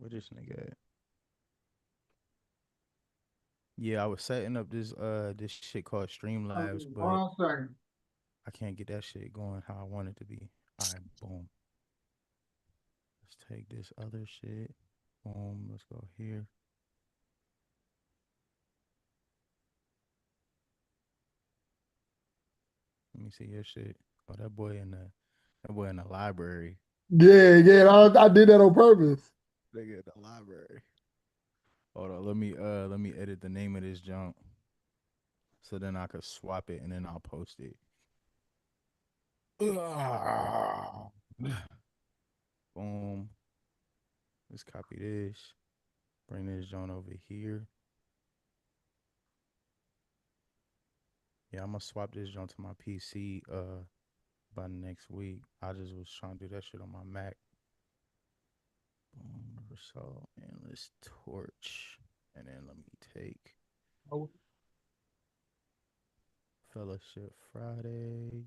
Where this nigga at? Yeah, I was setting up this shit called Streamlabs, but One second. I can't get that shit going how I want it to be. All right, boom. Let's take this other shit. Boom. Let's go here. Let me see your shit. Oh, that boy in the library. Yeah, yeah, I did that on purpose. Nigga in the library. Hold on, let me edit the name of this junk so then I could swap it and then I'll post it. Boom. Let's copy this. Bring this joint over here. Yeah, I'm gonna swap this joint to my PC by next week. I just was trying to do that shit on my Mac. Boom, result, endless torch. And then let me take Oh, Fellowship Fridays.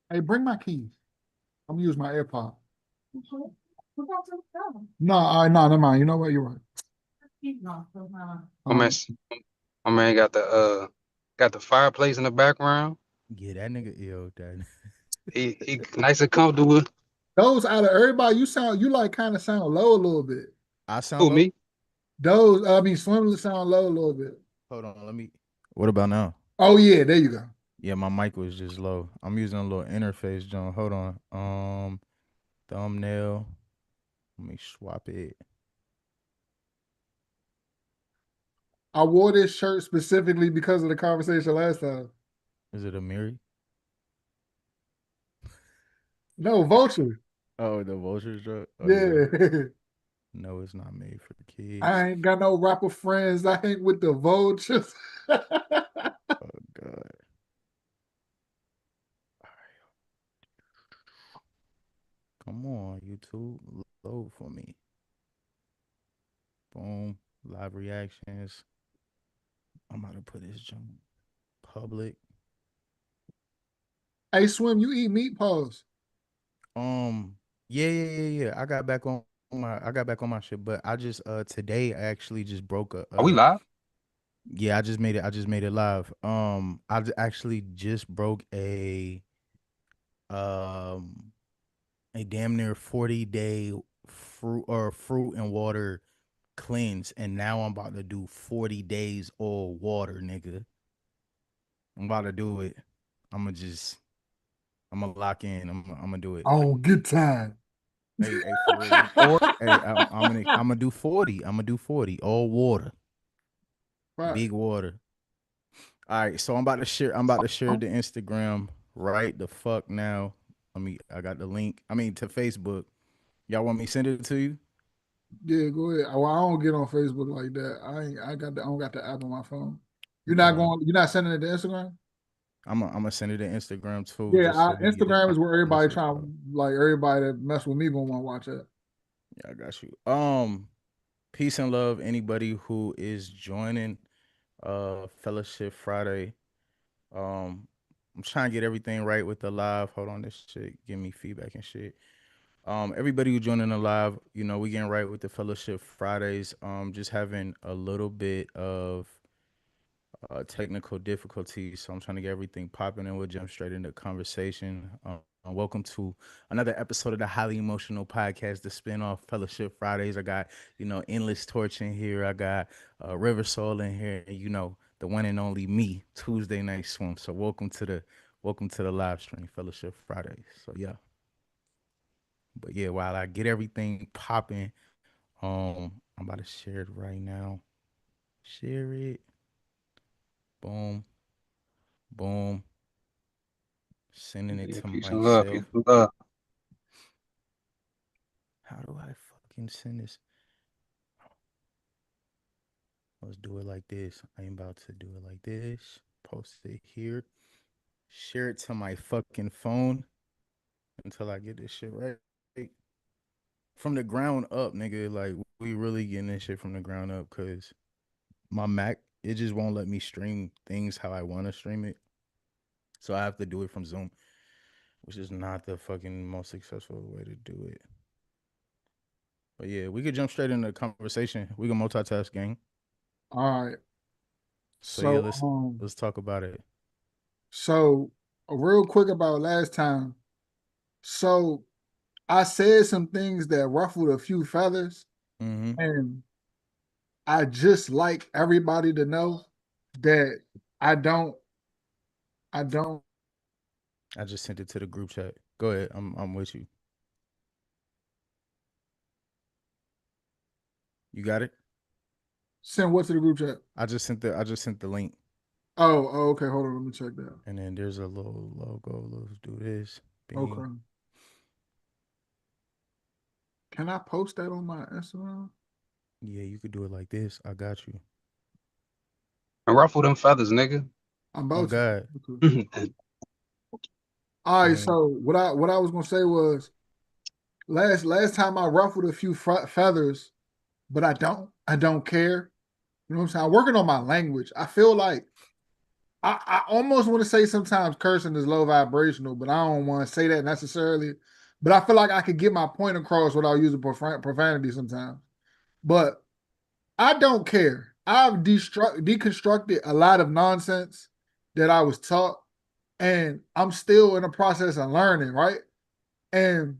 hey, bring my keys. I'm gonna use my AirPod. No, no, never mind. You know what? You're right. My man, Um, my man got the fireplace in the background. Yeah, that nigga ill, that. He nice and comfortable. those out of everybody, you like kind of sound low a little bit. I sound Who, low? me? Those, I mean, Swimless sound low a little bit. Hold on, let me. What about now? Oh yeah, there you go. Yeah, my mic was just low. I'm using a little interface, John. Hold on. Thumbnail. Let me swap it. I wore this shirt specifically because of the conversation last time. Is it a Miri? No, Vulture. Oh, the Vultures drug? Oh yeah. Yeah. No, it's not made for kids. I ain't got no rapper friends. I hang with the Vultures. Oh God. All right. Come on, YouTube. Load for me. Boom. Live reactions. I'm about to put this jump public. Hey, Swim, you eat meat paws. Um, yeah. I got back on my shit, but I just today I actually just broke a Are we live? yeah, I just made it live. Actually just broke um a damn near 40-day fruit and water cleanse, and now I'm about to do 40 days all water, nigga. I'm about to do it. I'm gonna lock in. I'm gonna do it. Oh, good time. Hey, for real. Or hey, I'm gonna do 40. I'm gonna do 40 all water, Right. big water. All right, so I'm about to share the Instagram right the fuck now. I got the link. I mean to Facebook. Y'all want me to send it to you? Yeah, go ahead. Well, I don't get on Facebook like that. I don't got the app on my phone. Hold on. You're not sending it to Instagram? I'm gonna send it to Instagram too, Yeah, just so we get it Instagram on is where the everybody shit. trying like everybody that mess with me gonna want to watch it. Yeah, I got you. Peace and love anybody who is joining Fellowship Friday. Um, I'm trying to get everything right with the live. Hold on, this shit give me feedback and shit. Everybody who joining the live, we getting right with the Fellowship Fridays. Just having a little bit of technical difficulties, so I'm trying to get everything popping, and we'll jump straight into conversation. Welcome to another episode of the Highly Emotional Podcast, the spinoff Fellowship Fridays. I got Endless Torch in here. I got River Soul in here. And, the one and only me, Tuesday Night Swim. So welcome to the live stream, Fellowship Fridays. So yeah, but yeah, while I get everything popping, I'm about to share it right now. Share it. Boom, boom. Sending it Yeah, to peace and love, myself. peace and love. How do I fucking send this? Let's do it like this. I'm about to do it like this. Post it here. Share it to my fucking phone until I get this shit right. From the ground up, nigga. Like, we really getting this shit from the ground up because my Mac, it just won't let me stream things how I want to stream it. So I have to do it from Zoom, which is not the fucking most successful way to do it. But yeah, we could jump straight into the conversation. We can multitask, gang. All right. So yeah, So let's talk about it. so real quick about last time. So I said some things that ruffled a few feathers, Mm-hmm. and I just like everybody to know that I don't I don't I just sent it to the group chat. Go ahead. I'm with you. You got it? send what to the group chat. I just sent the link. Oh, okay. Hold on, let me check that. And then there's a little logo. Let's do this. Bing. Okay. Can I post that on my Instagram? Yeah, you could do it like this. I got you. And ruffle them feathers, nigga. I'm Oh about to. God. Okay. All right. And So what I was gonna say was last time I ruffled a few feathers, but I don't care. You know what I'm saying? I'm working on my language. I feel like I almost want to say sometimes cursing is low vibrational, but I don't want to say that necessarily. But I feel like I could get my point across without using profanity sometimes. But I don't care. I've deconstructed a lot of nonsense that I was taught, and I'm still in the process of learning, right? And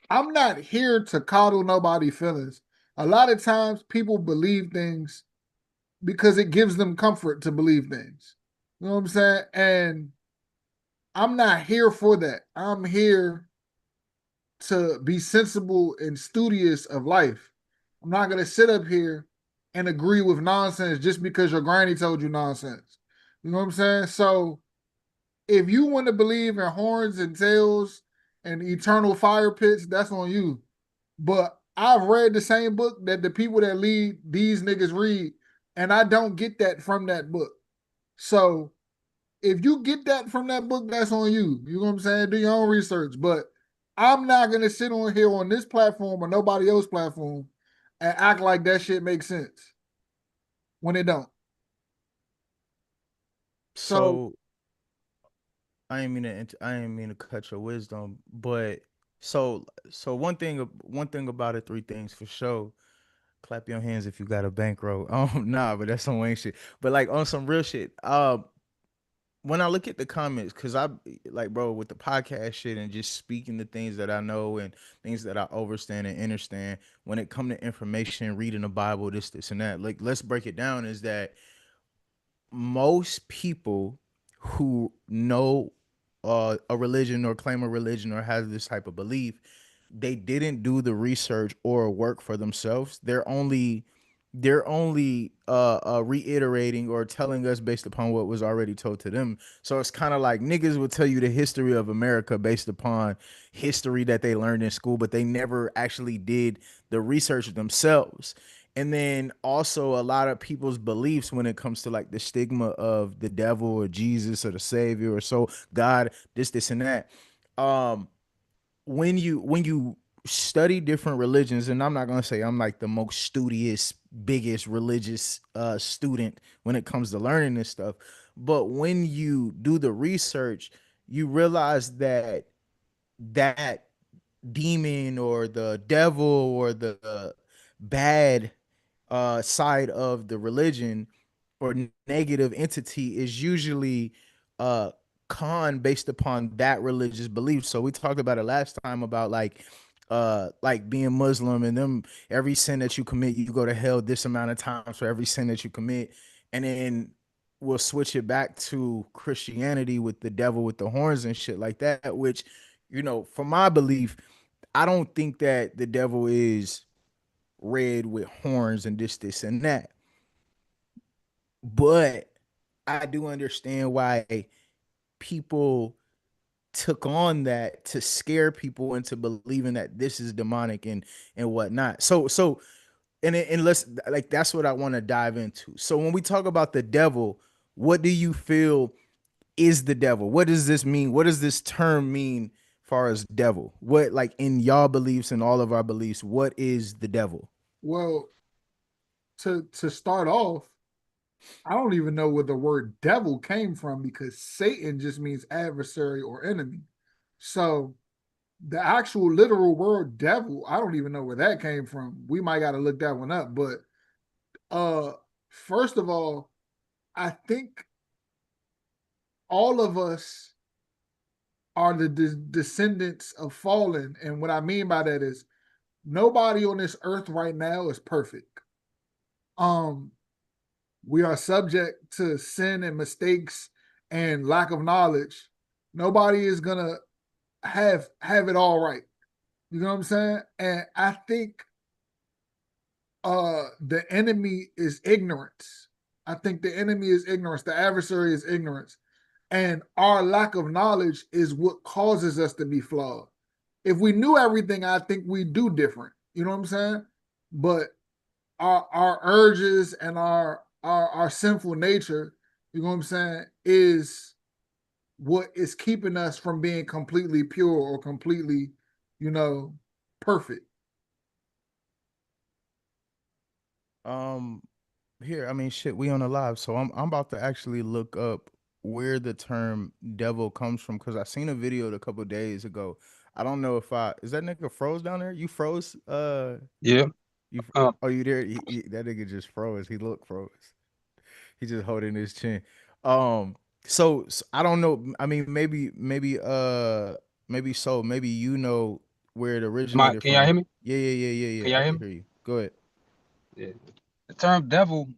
I'm not here to coddle nobody's feelings. A lot of times people believe things because it gives them comfort to believe things. You know what I'm saying? And I'm not here for that. I'm here to be sensible and studious of life. I'm not going to sit up here and agree with nonsense just because your granny told you nonsense. You know what I'm saying? So if you want to believe in horns and tails and eternal fire pits, that's on you. But I've read the same book that the people that lead these niggas read, and I don't get that from that book. So if you get that from that book, that's on you. You know what I'm saying? Do your own research. But I'm not gonna sit on here on this platform or nobody else's platform and act like that shit makes sense when it don't. So so I ain't mean to cut your wisdom, but one thing about it, three things for sure. Clap your hands if you got a bankroll. Nah, but that's some Wayne shit. But like on some real shit. When I look at the comments, cause I like, bro, with the podcast shit and just speaking the things that I know and things that I understand and understand. When it come to information, reading the Bible, this, and that. Like, let's break it down. Is that most people who know a religion or claim a religion or have this type of belief, they didn't do the research or work for themselves. They're only reiterating or telling us based upon what was already told to them. So it's kind of like niggas will tell you the history of America based upon history that they learned in school, but they never actually did the research themselves. And then also a lot of people's beliefs when it comes to like the stigma of the devil or Jesus or the savior or so God, this and that. Um, when you study different religions, and I'm not gonna say I'm like the most studious, biggest religious student when it comes to learning this stuff, but when you do the research, you realize that that demon or the devil or the bad side of the religion or negative entity is usually uh con based upon that religious belief. So we talked about it last time about like being Muslim and them, every sin that you commit you go to hell this amount of times for every sin that you commit. And then we'll switch it back to Christianity with the devil with the horns and shit like that, which, for my belief, I don't think that the devil is red with horns and this and that. But I do understand why people took on that to scare people into believing that this is demonic and whatnot. And let's, like, that's what I want to dive into. So when we talk about the devil, what do you feel is the devil? What does this mean? What does this term mean far as devil? What, like, in y'all beliefs and all of our beliefs, what is the devil? well, to start off, I don't even know where the word devil came from because Satan just means adversary or enemy. So the actual literal word devil, I don't even know where that came from. We might got to look that one up. But uh, first of all, I think all of us are the descendants of fallen. And what I mean by that is nobody on this earth right now is perfect. Um, we are subject to sin and mistakes and lack of knowledge. Nobody is gonna have it all right. You know what I'm saying? And I think the enemy is ignorance. I think the enemy is ignorance. The adversary is ignorance. And our lack of knowledge is what causes us to be flawed. If we knew everything, I think we do different. You know what I'm saying? But our urges and our sinful nature, you know what I'm saying, is what is keeping us from being completely pure or completely, you know, perfect. Um, Here, I mean, shit, we on the live, so I'm about to actually look up where the term devil comes from because I seen a video a couple days ago. I don't know if I is that nigga froze down there? You froze? Yeah. Oh, you there? That nigga just froze. He looked froze. He just holding his chin. Um, so I don't know. I mean, maybe so. Maybe you know where it originated Can y'all from. hear me? Can I y'all hear can me? hear you. Go ahead. Yeah. The term devil,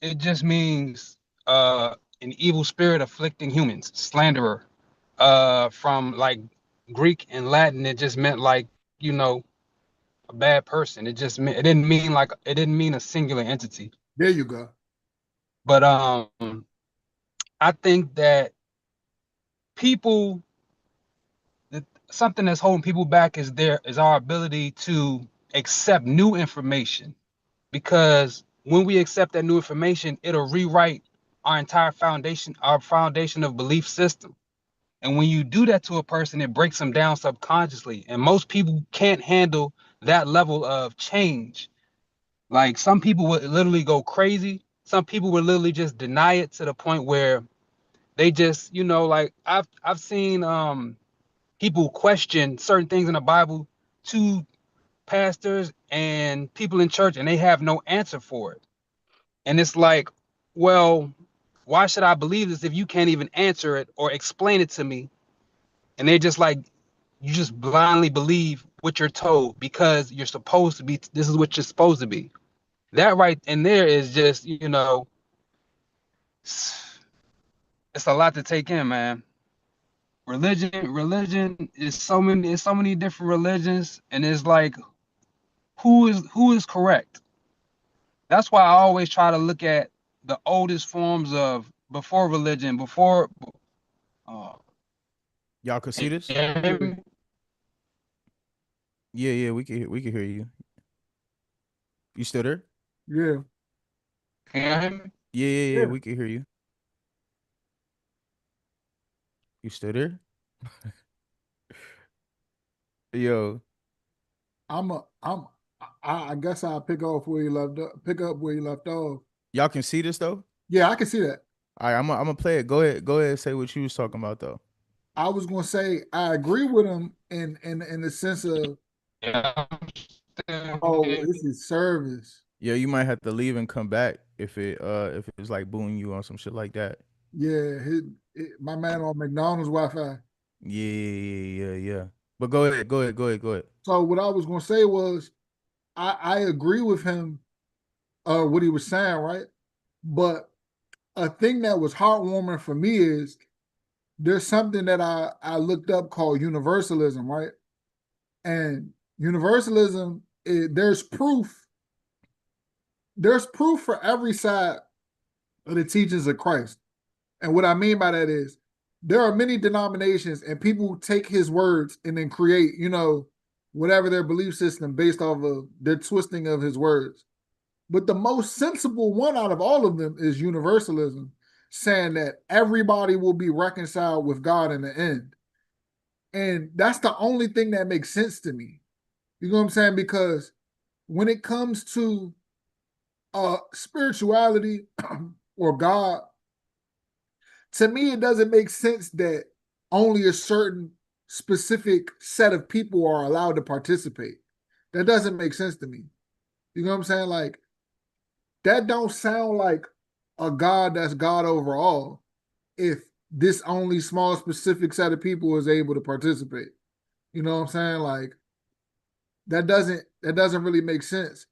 it just means an evil spirit afflicting humans, slanderer. From like Greek and Latin, it just meant like, you know, a bad person. It didn't mean a singular entity. There you go. But I think that people that something that's holding people back is our ability to accept new information, because when we accept that new information, it'll rewrite our foundation of belief system. And when you do that to a person, it breaks them down subconsciously. And most people can't handle that level of change. Like some people would literally go crazy. Some people would literally just deny it to the point where they just, you know, like I've seen people question certain things in the Bible to pastors and people in church, and they have no answer for it. And it's like, well, why should I believe this if you can't even answer it or explain it to me? And they're just like, you just blindly believe what you're told because you're supposed to be, this is what you're supposed to be. That right in there is just, you know, it's a lot to take in, man. Religion is so many different religions, and it's like, who is correct? That's why I always try to look at the oldest forms of before religion, before uh Y'all could see this? Yeah, can Yeah, we can hear you. You still there? yeah, you hear me? yeah. We can hear you. You still there? Yo, I'm I guess I'll pick up where you left off. y'all can see this though? Yeah, I can see that. All right, I'm gonna play it. Go ahead, say what you was talking about though. I was gonna say I agree with him in the sense of, Yeah, I'm still oh, here. this is service. Yeah, you might have to leave and come back if it's like booing you on some shit like that. Yeah, my man on McDonald's Wi-Fi. Yeah. But go ahead. So what I was gonna say was I agree with him what he was saying, right? But a thing that was heartwarming for me is there's something that I looked up called universalism, right? And universalism, there's proof for every side of the teachings of Christ. And what I mean by that is there are many denominations and people take his words and then create, you know, whatever their belief system based off of their twisting of his words. But the most sensible one out of all of them is universalism, saying that everybody will be reconciled with God in the end. And that's the only thing that makes sense to me. You know what I'm saying? Because when it comes to spirituality or God, to me, it doesn't make sense that only a certain specific set of people are allowed to participate. That doesn't make sense to me. You know what I'm saying? Like that don't sound like a God that's God overall if this only small specific set of people is able to participate. You know what I'm saying? Like that doesn't really make sense.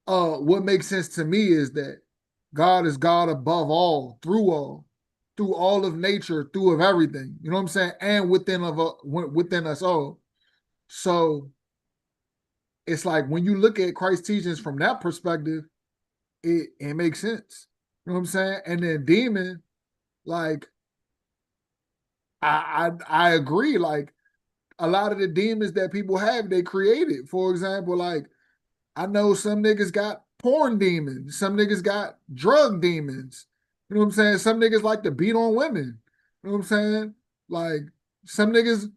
What makes sense to me is that God is God above all, through all of nature, through of everything. You know what I'm saying? And within us all. So it's like when you look at Christ's teachings from that perspective, it makes sense. You know what I'm saying? And then demon, like I agree. Like a lot of the demons that people have, they created. For example, like I know some niggas got porn demons, some niggas got drug demons. You know what I'm saying? Some niggas like to beat on women. You know what I'm saying? Like some niggas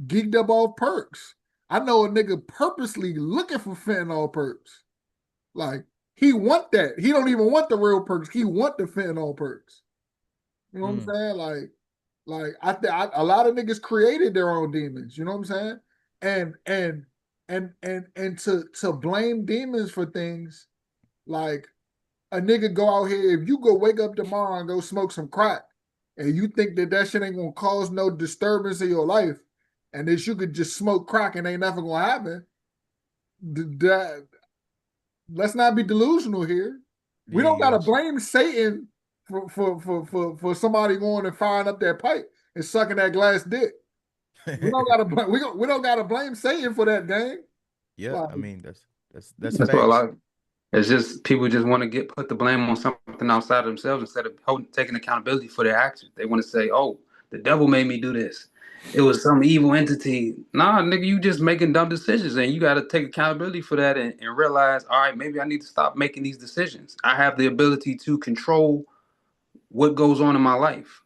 geeked up off perks. I know a nigga purposely looking for fentanyl perks. Like he want that. He don't even want the real perks. He want the fentanyl perks. You know what I'm Mm. saying? A lot of niggas created their own demons. You know what I'm saying? And to blame demons for things like a nigga go out here. If you go wake up tomorrow and go smoke some crack, and you think that that shit ain't gonna cause no disturbance in your life, and that you could just smoke crack and ain't nothing gonna happen, that let's not be delusional here. We Yeah, don't you gotta got you. blame Satan for somebody going and firing up that pipe and sucking that glass dick. We don't gotta we don't gotta blame Satan for that game. Yeah, Like, I mean that's That's what a facts. lot. It's just people just want to get put the blame on something outside of themselves instead of taking accountability for their actions. They want to say, "Oh, the devil made me do this. It was some evil entity." Nah, nigga, you just making dumb decisions, and you got to take accountability for that and realize, all right, maybe I need to stop making these decisions. I have the ability to control what goes on in my life,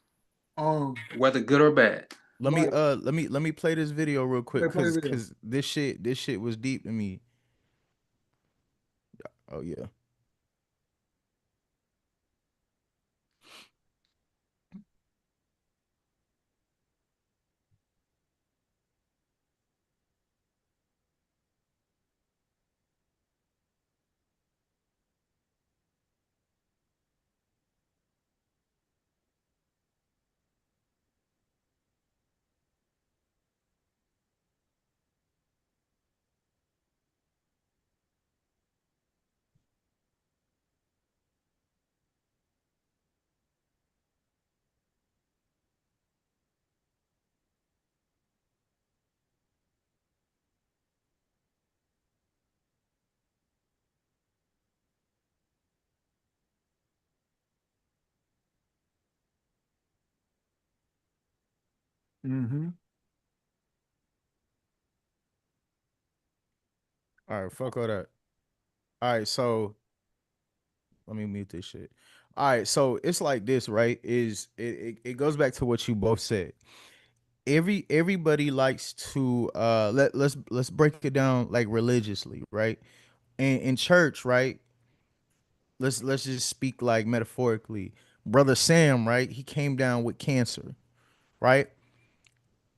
um, whether good or bad. like Let me play this video real quick play the cuz video. cuz this shit was deep to me. Oh yeah. Mm-hmm. All right, fuck all that. All right, so let me mute this shit. All right, so it's like this, right? It goes back to what you both said. Everybody likes to let's break it down like religiously, right? In church, right? Let's just speak like metaphorically. Brother Sam, right? He came down with cancer, right?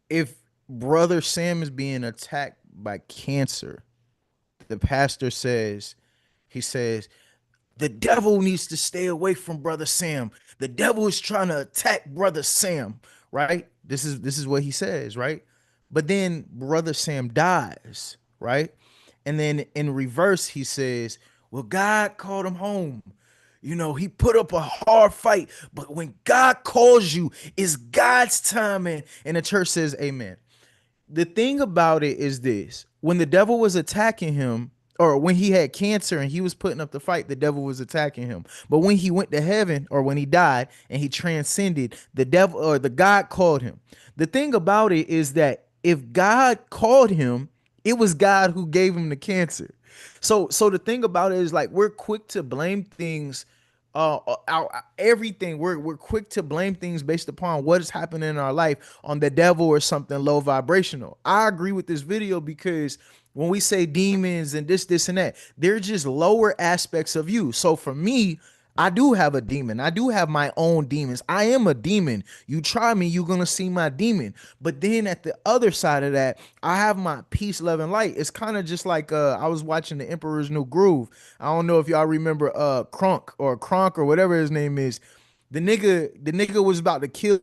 If brother Sam is being attacked by cancer, the pastor says, he says, the devil needs to stay away from brother Sam. The devil is trying to attack brother Sam, right? This is what he says, right? But then brother Sam dies, right? And then in reverse he says, "Well, God called him home. You know, he put up a hard fight, but when God calls you, it's God's timing." And the church says, "Amen." The thing about it is this: when the devil was attacking him, or when he had cancer and he was putting up the fight, the devil was attacking him. But when he went to heaven, or when he died and he transcended, the devil or the God called him. The thing about it is that if God called him, it was God who gave him the cancer. So the thing about it is, like, we're quick to blame things, everything. We're quick to blame things based upon what is happening in our life on the devil or something low vibrational. I agree with this video because when we say demons and this and that, they're just lower aspects of you. So for me, I do have a demon. I do have my own demons. I am a demon. You try me, you're gonna see my demon. But then at the other side of that, I have my peace, love, and light. It's kind of just like I was watching The Emperor's New Groove. I don't know if y'all remember Kronk or whatever his name is. The nigga was about to kill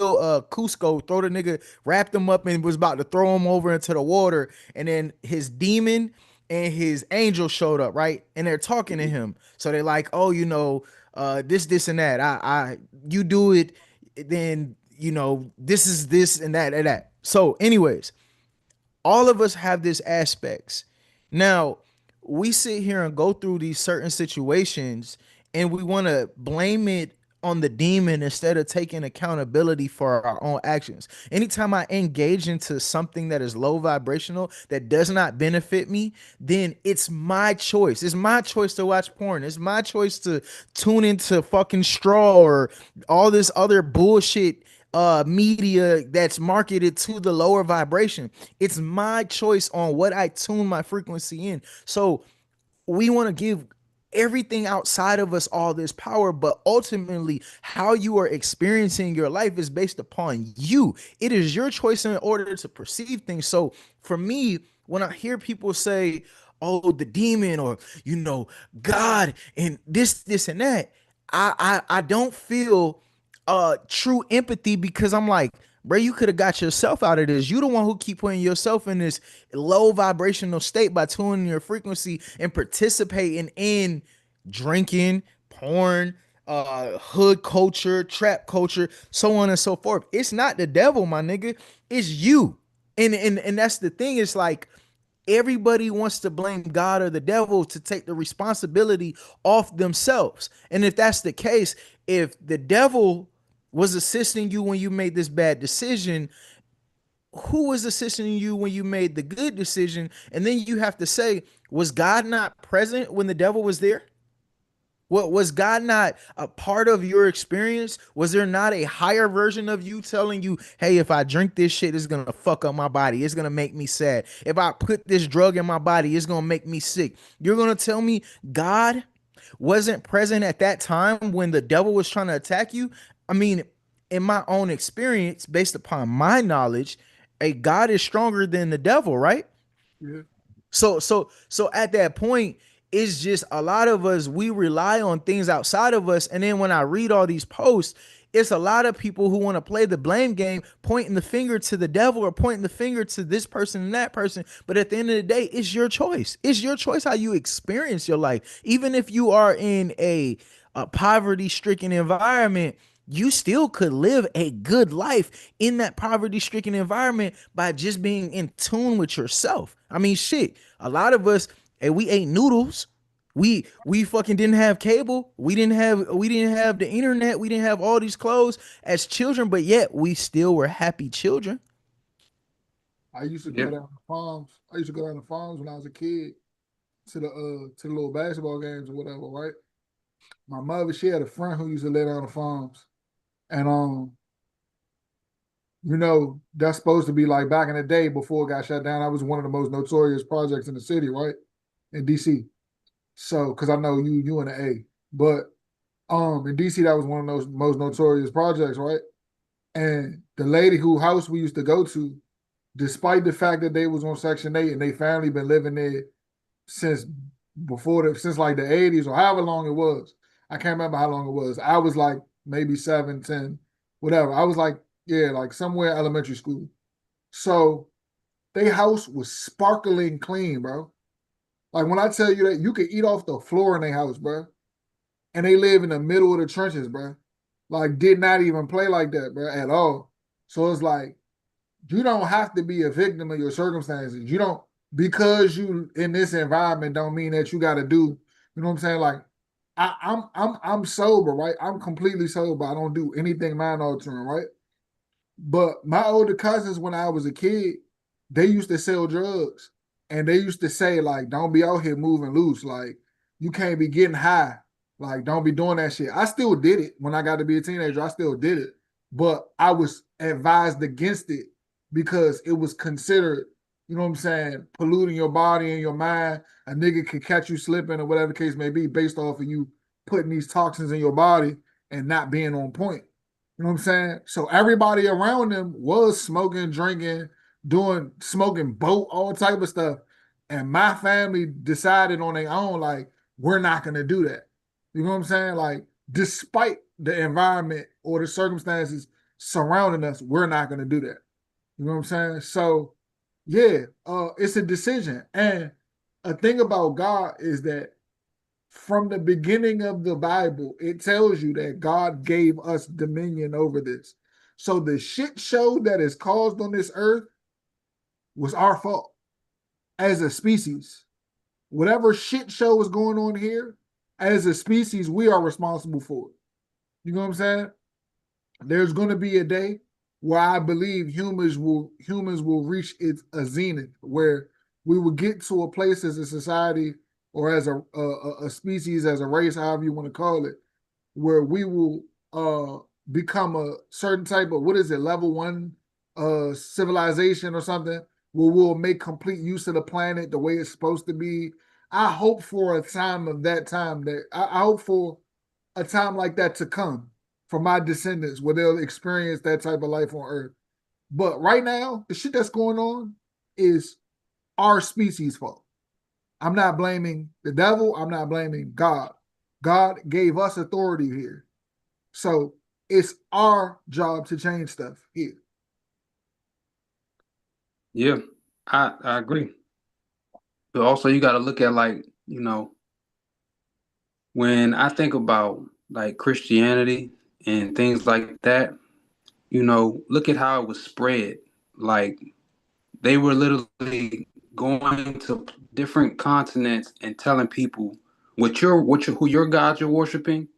Cusco, throw the nigga, wrapped him up and was about to throw him over into the water. And then his demon and his angel showed up, right? And they're talking to him. So they're like, oh, this and that. You do it, then this is this and that and that. So, anyways, all of us have this aspects. Now, we sit here and go through these certain situations and we want to blame it on the demon instead of taking accountability for our own actions. Anytime I engage into something that is low vibrational that does not benefit me, then it's my choice. It's my choice to watch porn. It's my choice to tune into fucking Straw or all this other bullshit media that's marketed to the lower vibration. It's my choice on what I tune my frequency in. So we want to give everything outside of us all this power, but ultimately how you are experiencing your life is based upon you. It is your choice in order to perceive things. So for me, when I hear people say, oh, the demon, or God and this and that, I don't feel true empathy, because I'm like, bro, you could have got yourself out of this. You the one who keep putting yourself in this low vibrational state by tuning your frequency and participating in drinking, porn, hood culture, trap culture, so on and so forth. It's not the devil, my nigga. It's you. And that's the thing. It's like everybody wants to blame God or the devil to take the responsibility off themselves. And if that's the case, if the devil was assisting you when you made this bad decision, who was assisting you when you made the good decision? And then you have to say, was God not present when the devil was there? What, was God not a part of your experience? Was there not a higher version of you telling you, hey, if I drink this shit, it's gonna fuck up my body. It's gonna make me sad. If I put this drug in my body, it's gonna make me sick. You're gonna tell me God wasn't present at that time when the devil was trying to attack you? I mean, in my own experience, based upon my knowledge, a God is stronger than the devil, right? Yeah. So at that point, it's just a lot of us, we rely on things outside of us. And then when I read all these posts, it's a lot of people who want to play the blame game, pointing the finger to the devil or pointing the finger to this person and that person. But at the end of the day, it's your choice. It's your choice how you experience your life. Even if you are in a poverty-stricken environment, you still could live a good life in that poverty-stricken environment by just being in tune with yourself. I mean, shit, a lot of us, hey, we ate noodles. We fucking didn't have cable. We didn't have the internet. We didn't have all these clothes as children, but yet we still were happy children. I used to go Yep. down the farms. I used to go down the farms when I was a kid to the little basketball games or whatever, right? My mother, she had a friend who used to lay down the farms. And that's supposed to be like back in the day before it got shut down. I was one of the most notorious projects in the city, right? In DC. So, because I know you in the A. But in DC, that was one of those most notorious projects, right? And the lady whose house we used to go to, despite the fact that they was on Section 8 and they family been living there since since like the 80s or however long it was. I can't remember how long it was. I was like maybe 7, 10, whatever. I was like, yeah, like somewhere elementary school. So their house was sparkling clean, bro. Like when I tell you that you could eat off the floor in their house, bro. And they live in the middle of the trenches, bro. Like did not even play like that, bro, at all. So it's like you don't have to be a victim of your circumstances. You don't, because you in this environment don't mean that you got to do. You know what I'm saying? Like I'm sober, right? I'm completely sober. I don't do anything mind altering, right? But my older cousins, when I was a kid, they used to sell drugs, and they used to say like, "Don't be out here moving loose. Like you can't be getting high. Like don't be doing that shit." I still did it when I got to be a teenager. I still did it, but I was advised against it because it was considered, you know what I'm saying, polluting your body and your mind. A nigga could catch you slipping or whatever the case may be based off of you putting these toxins in your body and not being on point. You know what I'm saying? So everybody around them was smoking, drinking, smoking boat, all type of stuff. And my family decided on their own, like, we're not gonna do that. You know what I'm saying? Like, despite the environment or the circumstances surrounding us, we're not gonna do that. You know what I'm saying? So yeah, it's a decision. And a thing about God is that from the beginning of the Bible, it tells you that God gave us dominion over this. So the shit show that is caused on this earth was our fault as a species. Whatever shit show is going on here, as a species, we are responsible for it. You know what I'm saying? There's going to be a day where I believe humans will reach a zenith where we will get to a place as a society or as a species, as a race, however you want to call it, where we will become a certain type of, what is it, level 1 civilization or something, where we'll make complete use of the planet the way it's supposed to be. I hope for a time of that time that I hope for a time like that to come for my descendants where they'll experience that type of life on Earth. But right now, the shit that's going on is our species' fault. I'm not blaming the devil. I'm not blaming God. God gave us authority here. So it's our job to change stuff here. Yeah, I agree. But also you got to look at, like, when I think about like Christianity and things like that, look at how it was spread. Like, they were literally going to different continents and telling people who your God you're worshiping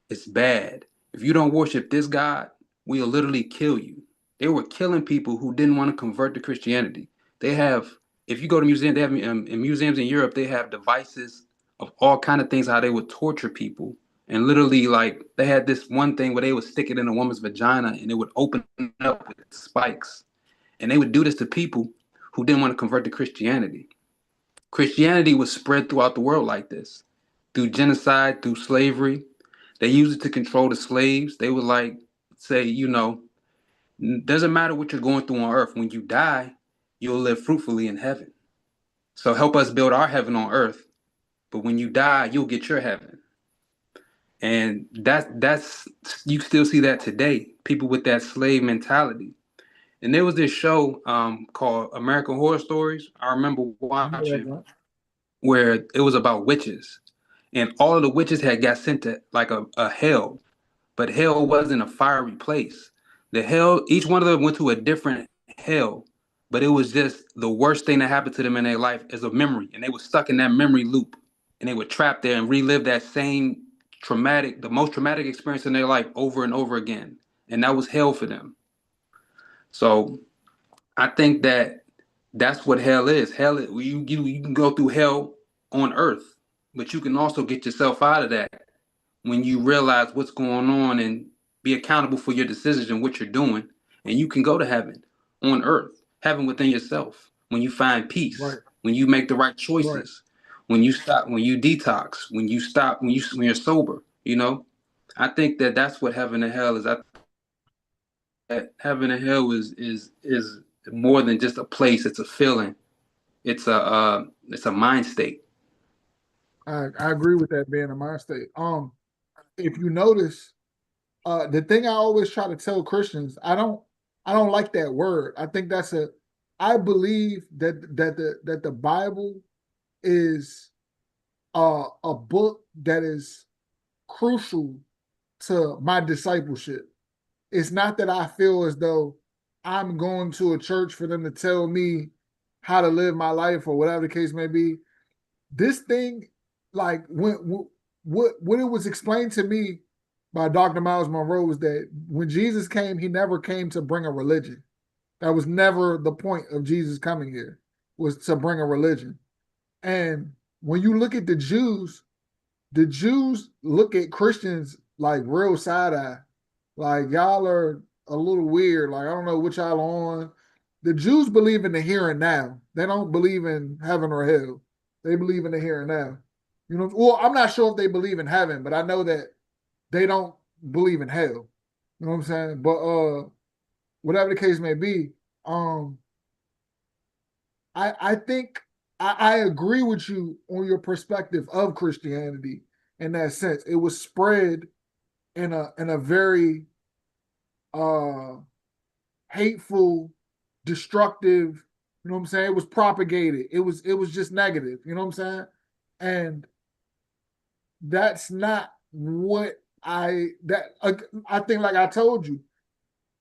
is bad. If you don't worship this God, we'll literally kill you. They were killing people who didn't want to convert to Christianity. They have, if you go to museums, they have in museums in Europe, they have devices of all kind of things how they would torture people. And literally, like, they had this one thing where they would stick it in a woman's vagina and it would open up with spikes. And they would do this to people who didn't want to convert to Christianity. Christianity was spread throughout the world like this, through genocide, through slavery. They used it to control the slaves. They would, like, say, doesn't matter what you're going through on earth. When you die, you'll live fruitfully in heaven. So help us build our heaven on earth. But when you die, you'll get your heaven. And that's you still see that today. People with that slave mentality. And there was this show called American Horror Stories. I remember watching, where it was about witches. And all of the witches had got sent to like a hell. But hell wasn't a fiery place. The hell, each one of them went to a different hell. But it was just the worst thing that happened to them in their life as a memory. And they were stuck in that memory loop. And they were trapped there and relive that same the most traumatic experience in their life over and over again. And that was hell for them. So I think that's what hell is. Hell, you can go through hell on earth, but you can also get yourself out of that when you realize what's going on and be accountable for your decisions and what you're doing. And you can go to heaven on earth, heaven within yourself, when you find peace, Right. when you make the right choices, Right. when you stop, when you detox, when you're sober. I think that's what heaven and hell is. That heaven and hell is more than just a place. It's a feeling. It's a mind state. I agree with that being a mind state. If you notice, the thing I always try to tell Christians, I don't like that word. I think I believe that the Bible is a book that is crucial to my discipleship. It's not that I feel as though I'm going to a church for them to tell me how to live my life or whatever the case may be. This thing, like, what it was explained to me by Dr. Miles Monroe was that when Jesus came, he never came to bring a religion. That was never the point of Jesus coming here, was to bring a religion. And when you look at the Jews look at Christians like real side eye. Like, y'all are a little weird. Like, I don't know what y'all are on. The Jews believe in the here and now. They don't believe in heaven or hell. They believe in the here and now. You know, well, I'm not sure if they believe in heaven, but I know that they don't believe in hell. You know what I'm saying? But whatever the case may be, um, I think I agree with you on your perspective of Christianity in that sense. It was spread in a very uh hateful, destructive, you know what I'm saying? It was propagated. It was just negative, you know what I'm saying? And that's not what I think, like I told you,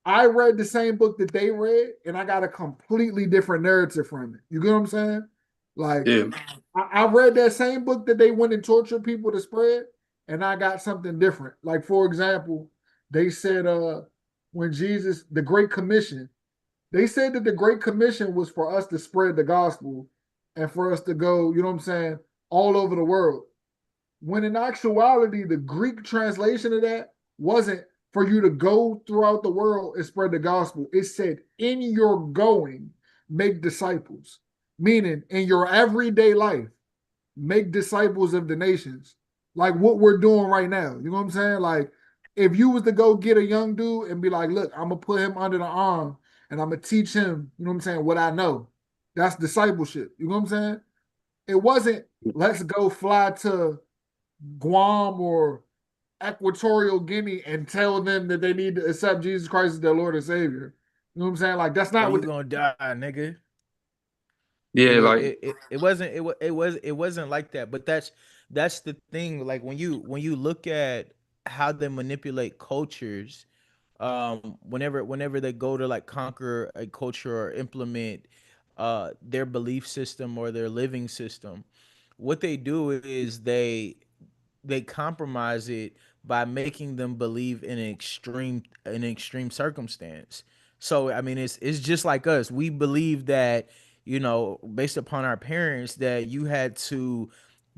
I read the same book that they read, and I got a completely different narrative from it. You get what I'm saying? Like, Yeah. I read that same book that they went and tortured people to spread, and I got something different. Like, for example, they said when Jesus, the Great Commission, they said that the Great Commission was for us to spread the gospel and for us to go, you know what I'm saying, all over the world. When in actuality, the Greek translation of that wasn't for you to go throughout the world and spread the gospel. It said, in your going, make disciples, meaning in your everyday life, make disciples of the nations, like what we're doing right now. You know what I'm saying? Like, if you was to go get a young dude and be like, look, I'm gonna put him under the arm and I'm gonna teach him, you know what I'm saying, what I know. That's discipleship. You know what I'm saying? It wasn't let's go fly to Guam or Equatorial Guinea and tell them that they need to accept Jesus Christ as their Lord and Savior. You know what I'm saying? Like, that's Or not you what gonna die, nigga. Yeah, Yeah, like it wasn't like that. But that's the thing. Like when you look at how they manipulate cultures, whenever they go to like conquer a culture or implement their belief system or their living system, what they do is they compromise it by making them believe in an extreme circumstance. So I mean, it's just like us. We believe that, based upon our parents, that you had to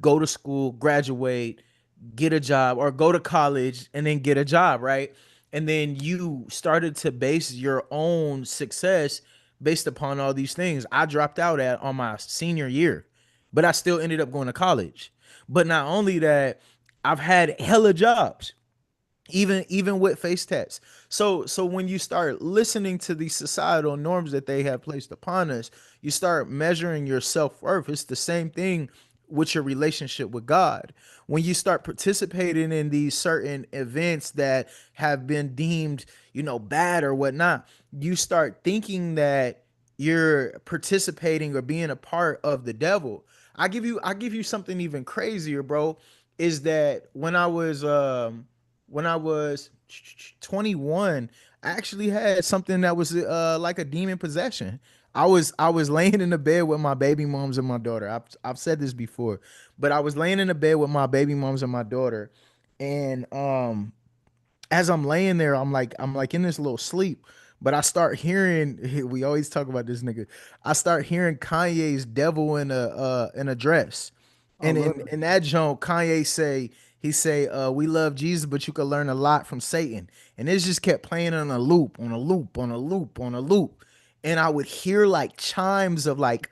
go to school, graduate, get a job, or go to college and then get a job, right? And then you started to base your own success based upon all these things. I dropped out at on my senior year, but I still ended up going to college. But not only that, I've had hella jobs, even with face tats. So when you start listening to these societal norms that they have placed upon us, you start measuring your self-worth. It's the same thing with your relationship with God. When you start participating in these certain events that have been deemed, bad or whatnot, you start thinking that you're participating or being a part of the devil. I give you something even crazier, bro. Is that when I was 21, I actually had something that was like a demon possession. I was laying in the bed with my baby moms and my daughter. I've said this before, but I was laying in the bed with my baby moms and my daughter, and as I'm laying there, I'm like in this little sleep, but I start hearing. We always talk about this nigga. I start hearing Kanye's "Devil in a Dress," I and love in that joint, Kanye say, "We love Jesus, but you can learn a lot from Satan." And it just kept playing on a loop, on a loop, on a loop, on a loop, and I would hear like chimes of like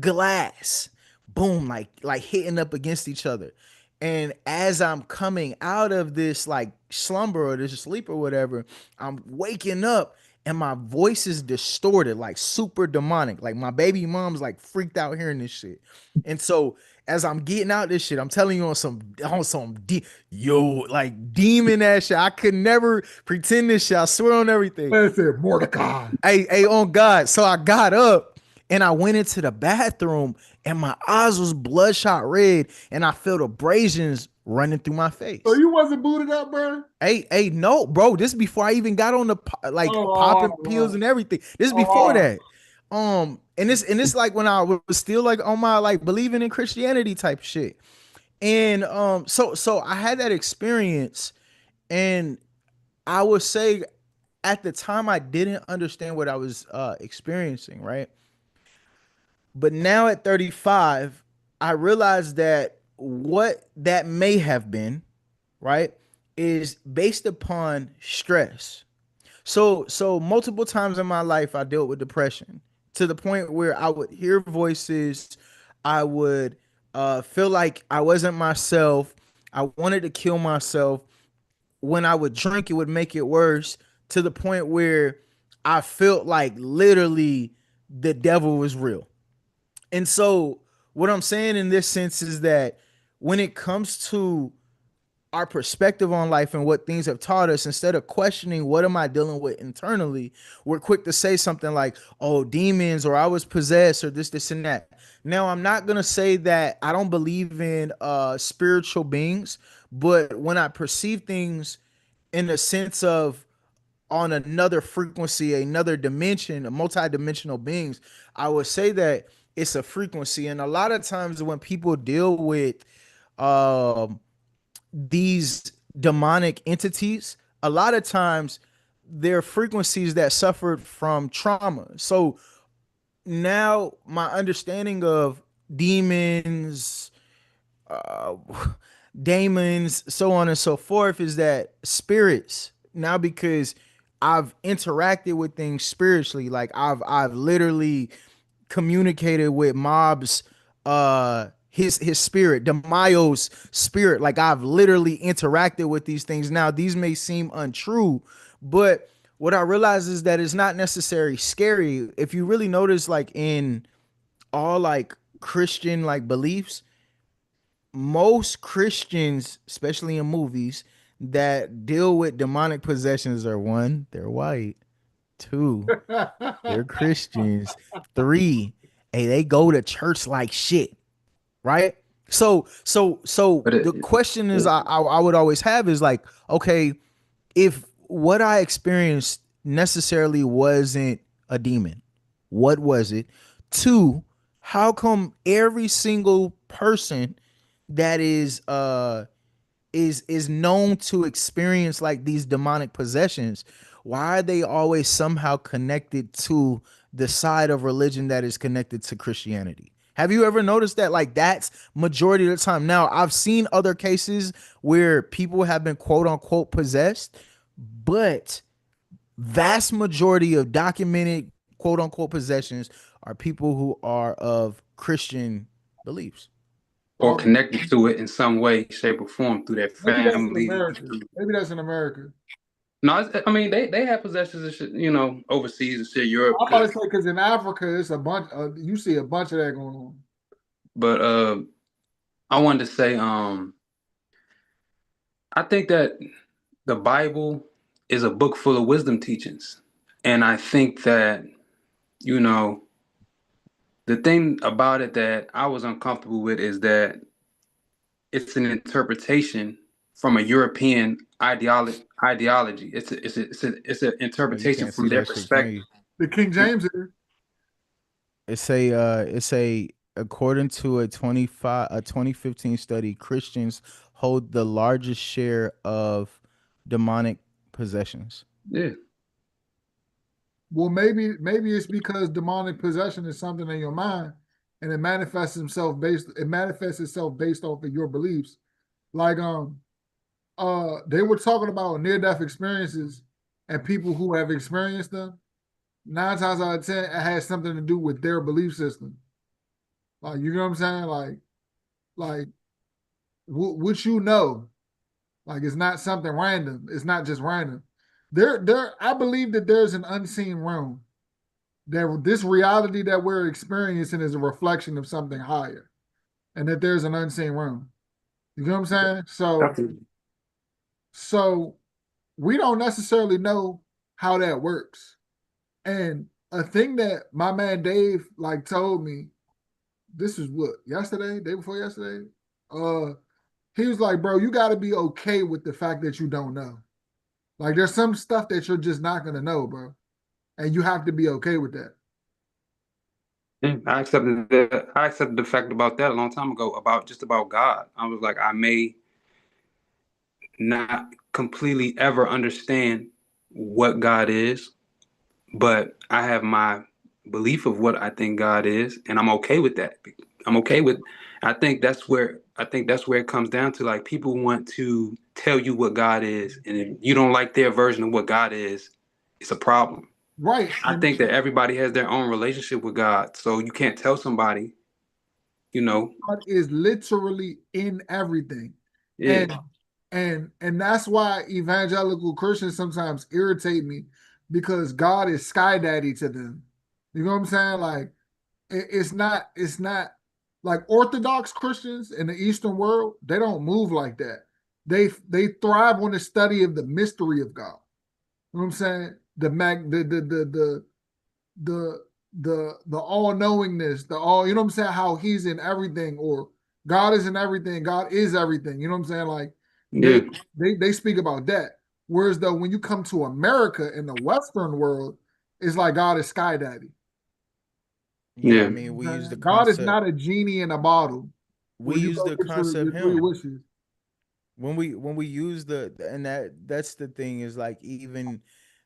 glass, boom, like hitting up against each other. And as I'm coming out of this like slumber or this sleep or whatever, I'm waking up and my voice is distorted, like super demonic. Like my baby mom's like freaked out hearing this shit. And so as I'm getting out this shit, I'm telling you yo, like demon ass shit. I could never pretend this shit. I swear on everything. it. Said Mordecai. Hey, on God. So I got up and I went into the bathroom and my eyes was bloodshot red and I felt abrasions running through my So face. you wasn't booted up, bro? Hey, no, bro. This is before I even got on the like Oh, popping pills and everything. This is before oh, that. And this like when I was still like on my like believing in Christianity type shit. And so I had that experience, and I would say at the time I didn't understand what I was experiencing, right? But now at 35, I realized that what that may have been, right, is based upon stress. So multiple times in my life I dealt with depression to the point where I would hear voices, I would feel like I wasn't myself. I wanted to kill myself. When I would drink, it would make it worse to the point where I felt like literally the devil was real. And so, what I'm saying in this sense is that when it comes to our perspective on life and what things have taught us, instead of questioning what am I dealing with internally, we're quick to say something like, oh, demons, or I was possessed, or this and that. Now, I'm not going to say that I don't believe in spiritual beings, but when I perceive things in the sense of on another frequency, another dimension, a multi-dimensional beings, I would say that it's a frequency. And a lot of times when people deal with um these demonic entities, a lot of times they're frequencies that suffered from trauma. So now my understanding of demons, uh, daemons, so on and so forth, is that spirits now, because I've interacted with things spiritually, like I've literally communicated with mobs, his spirit, Demayo's spirit. Like I've literally interacted with these things. Now these may seem untrue, but what I realize is that it's not necessarily scary. If you really notice, like in all like Christian like beliefs, most Christians, especially in movies, that deal with demonic possessions are: one, they're white; two, they're Christians; three, hey, they go to church like shit, right? So But the question is, I would always have is like, okay, if what I experienced necessarily wasn't a demon, what was it? Two, how come every single person that is known to experience like these demonic possessions, why are they always somehow connected to the side of religion that is connected to Christianity? Have you ever noticed that? Like that's majority of the time. Now I've seen other cases where people have been quote unquote possessed, but vast majority of documented quote unquote possessions are people who are of Christian beliefs. or Um, connected to it in some way, shape, or form through their maybe that's in family. America. Maybe that's in America. No, I mean they have possessions and shit, overseas and shit, Europe. I'm about to say because in Africa, it's a bunch. You see a bunch of that going on. But I wanted to say, I think that the Bible is a book full of wisdom teachings, and I think that you know the thing about it that I was uncomfortable with is that it's an interpretation from a European ideology. It's an Oh, you interpretation can't from see their that shit, can perspective. you? The King James here. It's a according to a 2015 study, Christians hold the largest share of demonic possessions. Yeah. Well, maybe it's because demonic possession is something in your mind, and it manifests itself based off of your beliefs. Like they were talking about near death experiences and people who have experienced them. 9 times out of 10, it has something to do with their belief system. Like you know what I'm saying? Like what you know, like it's not something random. It's not just random. I believe that there's an unseen realm. That this reality that we're experiencing is a reflection of something higher, and that there's an unseen realm. You know what I'm saying? So we don't necessarily know how that works. And a thing that my man Dave like told me, this is what, yesterday, day before yesterday. He was like, bro, you gotta be okay with the fact that you don't know. Like there's some stuff that you're just not gonna know, bro. And you have to be okay with that. Yeah, I accepted the fact about that a long time ago, about God. I was like, I may not completely ever understand what God is, but I have my belief of what I think God is, and I'm okay with that. I'm okay with. I think that's where it comes down to. Like people want to tell you what God is, and if you don't like their version of what God is, it's a problem. Right. I think that everybody has their own relationship with God, so you can't tell somebody You know, God is literally in everything. yeah, And and that's why evangelical Christians sometimes irritate me because God is sky daddy to them. You know what I'm saying? Like it's not like Orthodox Christians in the Eastern world, they don't move like that. They thrive on the study of the mystery of God. You know what I'm saying? The mag the the all knowingness, the all, you know what I'm saying, how he's in everything, or God is in everything, God is everything. You know what I'm saying? Like they yeah, they speak about that. Whereas though when you come to America in the Western world, it's like God is sky daddy. Yeah, I yeah, mean, we use the God is concept. not a genie in a bottle We where you use go the get concept your three him. wishes. When we use the, and that's the thing, is like, even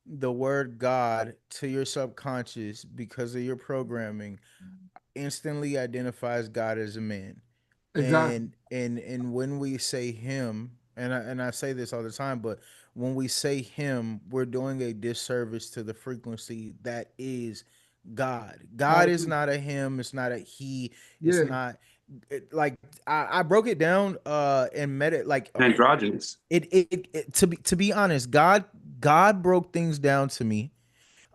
the word God to your subconscious, because of your programming, instantly identifies God as a man. Exactly. And when we say him, and I say this all the time, but when we say him, we're doing a disservice to the frequency that is God. I God is agree. not a him, it's not a he, it's Yeah, not like, I broke it down and met it like, androgynous. to be honest, God broke things down to me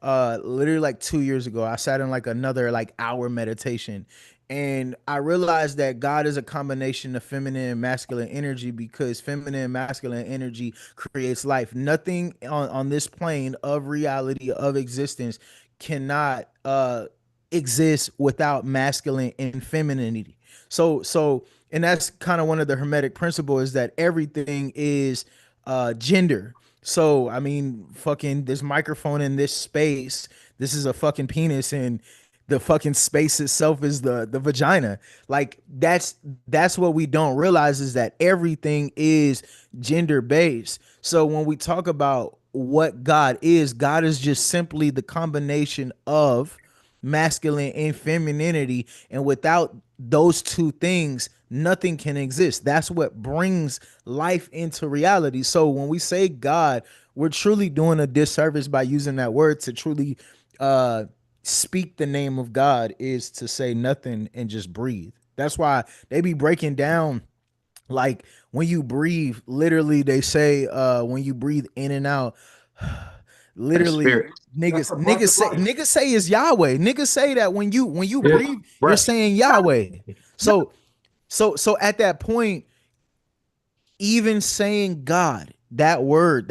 literally like 2 years ago. I sat in like another like hour meditation, and I realized that God is a combination of feminine and masculine energy, because feminine and masculine energy creates life. Nothing on this plane of reality, of existence, cannot exist without masculine and femininity. So and that's kind of one of the hermetic principles, is that everything is gender. So I mean, fucking this microphone in this space, this is a fucking penis, and the fucking space itself is the vagina. Like that's what we don't realize, is that everything is gender based. So when we talk about what God is just simply the combination of masculine and femininity, and without those two things, nothing can exist. That's what brings life into reality. So when we say God, we're truly doing a disservice by using that word. To truly uh speak the name of God is to say nothing and just breathe. That's why they be breaking down, like, when you breathe, literally they say when you breathe in and out, That's literally, spirit. that's niggas the breath niggas of say life. niggas say is Yahweh. Niggas say that when you Yeah, breathe, you're breath. saying Yahweh. So at that point, even saying God, that word